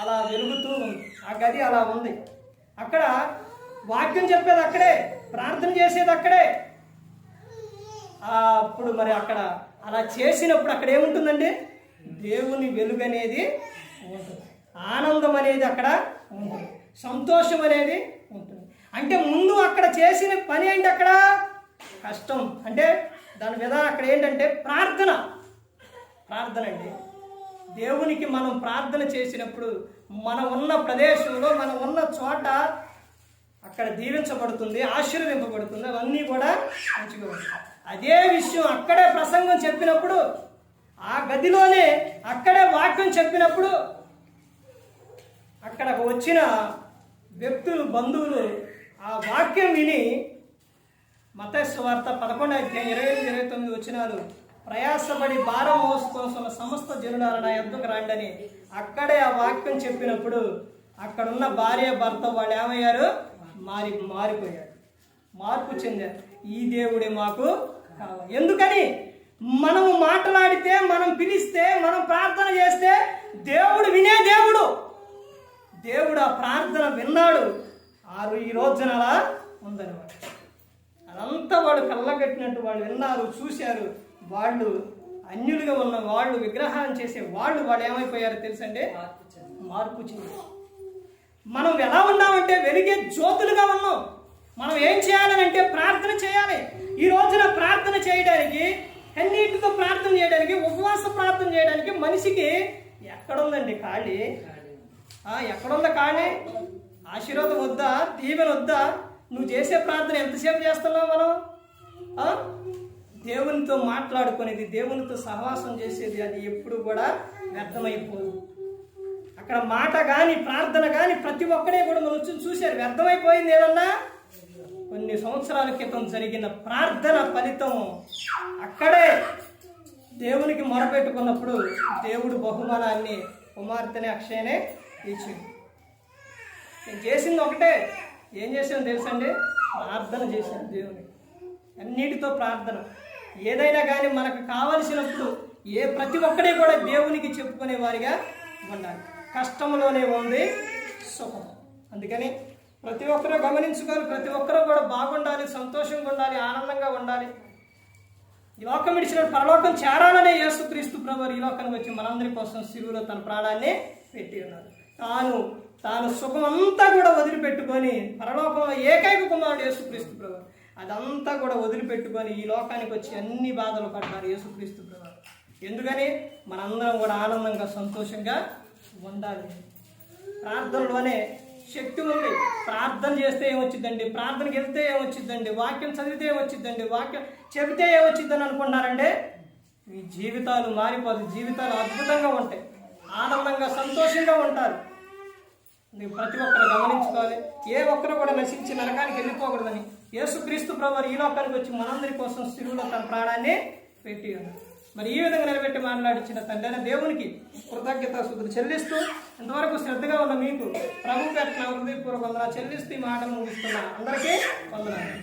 అలా వెలుగుతూ ఉంది. ఆ గది అలా ఉంది. అక్కడ వాక్యం చెప్పేది అక్కడే, ప్రార్థన చేసేది అక్కడే. అప్పుడు మరి అక్కడ అలా చేసినప్పుడు అక్కడ ఏముంటుందండి? దేవుని వెలుగు అనేది ఉంటుంది, ఆనందం అనేది అక్కడ ఉంటుంది, సంతోషం అనేది ఉంటుంది. అంటే ముందు అక్కడ చేసిన పని ఏంటి? అక్కడ కష్టం అంటే దాని విధానం అక్కడ ఏంటంటే ప్రార్థన అండి. దేవునికి మనం ప్రార్థన చేసినప్పుడు మనం ఉన్న ప్రదేశంలో, మనం ఉన్న చోట అక్కడ దీవించబడుతుంది, ఆశీర్వదింపబడుతుంది, అవన్నీ కూడా మంచిగా ఉంటాయి. అదే విషయం అక్కడే ప్రసంగం చెప్పినప్పుడు, ఆ గదిలోనే అక్కడే వాక్యం చెప్పినప్పుడు అక్కడ వచ్చిన వ్యక్తులు, బంధువులు ఆ వాక్యం విని మత్తయి సువార్త 11:28-29 వచనాలు, ప్రయాసపడి భారం మోసుకొనుచున్న సమస్త జనులారా నా యొద్దకు రండి అని అక్కడే ఆ వాక్యం చెప్పినప్పుడు అక్కడున్న భార్య భర్త వాళ్ళు ఏమయ్యారు? మారిపోయారు, మార్పు చెందారు. ఈ దేవుడే మాకు కావాలి. ఎందుకని? మనము మాట్లాడితే, మనం పిలిస్తే, మనం ప్రార్థన చేస్తే దేవుడు వినే దేవుడు ఆ ప్రార్థన విన్నాడు. ఈ రోజున అలా ఉందన్నమాట. అదంతా వాళ్ళు కళ్ళగట్టినట్టు వాళ్ళు విన్నారు, చూశారు. వాళ్ళు అన్యులుగా ఉన్న వాళ్ళు, విగ్రహాన్ని చేసే వాళ్ళు ఏమైపోయారో తెలుసండి? మార్పు చెందారు. మనం ఎలా ఉన్నామంటే వెలిగే జ్యోతులుగా ఉన్నాం. మనం ఏం చేయాలని అంటే ప్రార్థన చేయాలి. ఈ రోజున ప్రార్థన చేయడానికి, కన్నీటితో ప్రార్థన చేయడానికి, ఉపవాస ప్రార్థన చేయడానికి మనిషికి ఎక్కడుందండి ఖాళీ? ఎక్కడుందా ఖాళీ? ఆశీర్వాదం వద్దా? దీవెన వద్దా? నువ్వు చేసే ప్రార్థన ఎంతసేపు చేస్తున్నావు మనం? దేవునితో మాట్లాడుకునేది, దేవునితో సహవాసం చేసేది, అది ఎప్పుడు కూడా వ్యర్థమైపోదు. అక్కడ మాట కానీ, ప్రార్థన కానీ ప్రతి ఒక్కడే కూడా మనం వచ్చి చూశారు. వ్యర్థమైపోయింది ఏదన్నా? కొన్ని సంవత్సరాల క్రితం జరిగిన ప్రార్థన ఫలితం అక్కడే దేవునికి మొరపెట్టుకున్నప్పుడు దేవుడు బహుమానాన్ని, కుమార్తెని అక్షయనే ఇచ్చింది. నేను చేసింది ఒకటే. ఏం చేశాను తెలుసండి? ప్రార్థన చేశాను దేవునికి. అన్నిటితో ప్రార్థన. ఏదైనా కానీ మనకు కావలసినప్పుడు ప్రతి ఒక్కడే కూడా దేవునికి చెప్పుకునే వారిగా ఉండాలి. కష్టంలోనే ఉంది సుఖం. అందుకని ప్రతి ఒక్కరూ గమనించుకొని, ప్రతి ఒక్కరూ కూడా బాగుండాలి, సంతోషంగా ఉండాలి, ఆనందంగా ఉండాలి. ఈ లోకం విడిచిన పరలోకం చేరాలనే యేసుక్రీస్తు ప్రభువు ఈ లోకానికి వచ్చి మనందరి కోసం శిలువలో తన ప్రాణాన్ని పెట్టి ఉన్నారు. తాను సుఖం అంతా కూడా వదిలిపెట్టుకొని, పరలోకంలో ఏకైక కుమారుడు యేసుక్రీస్తు ప్రభువు, అదంతా కూడా వదిలిపెట్టుకొని ఈ లోకానికి వచ్చి అన్ని బాధలు పడ్డారు యేసుక్రీస్తు ప్రభువు. ఎందుకని? మనందరం కూడా ఆనందంగా, సంతోషంగా ఉండాలి. ప్రార్థనలోనే శక్తి ఉంది. ప్రార్థన చేస్తే ఏమొచ్చిందండి? ప్రార్థనకి వెళ్తే ఏమొచ్చిందండి? వాక్యం చదివితే ఏమొచ్చిందండి? వాక్యం చెబితే ఏమొచ్చిందని అనుకున్నారండి? మీ జీవితాలు మారిపోదు, జీవితాలు అద్భుతంగా ఉంటాయి, ఆనందంగా సంతోషంగా ఉంటారు. ನೀವು ప్రతి ఒక్కరు గమనించుకోవాలి. ఏ ఒక్కరు కూడా నశించి నరకానికి వెళ్ళిపోకూడదని యేసుక్రీస్తు ప్రభువు ఈ లోకానికి వచ్చి మనందరి కోసం శిలువలో తన ప్రాణాన్ని పెట్టి మరి ఈ విధంగా నిలబెట్టి మాట్లాడించిన తండ్రి దేవునికి కృతజ్ఞతాస్తుతులు చెల్లిస్తూ ఇంతవరకు శ్రద్ధగా ఉన్న మీకు ప్రభు పెట్టిన హృదయపూర్వక వందనాలు చెల్లిస్తూ ఈ మాటలు ముగిస్తున్నా. అందరికీ వందనాలు.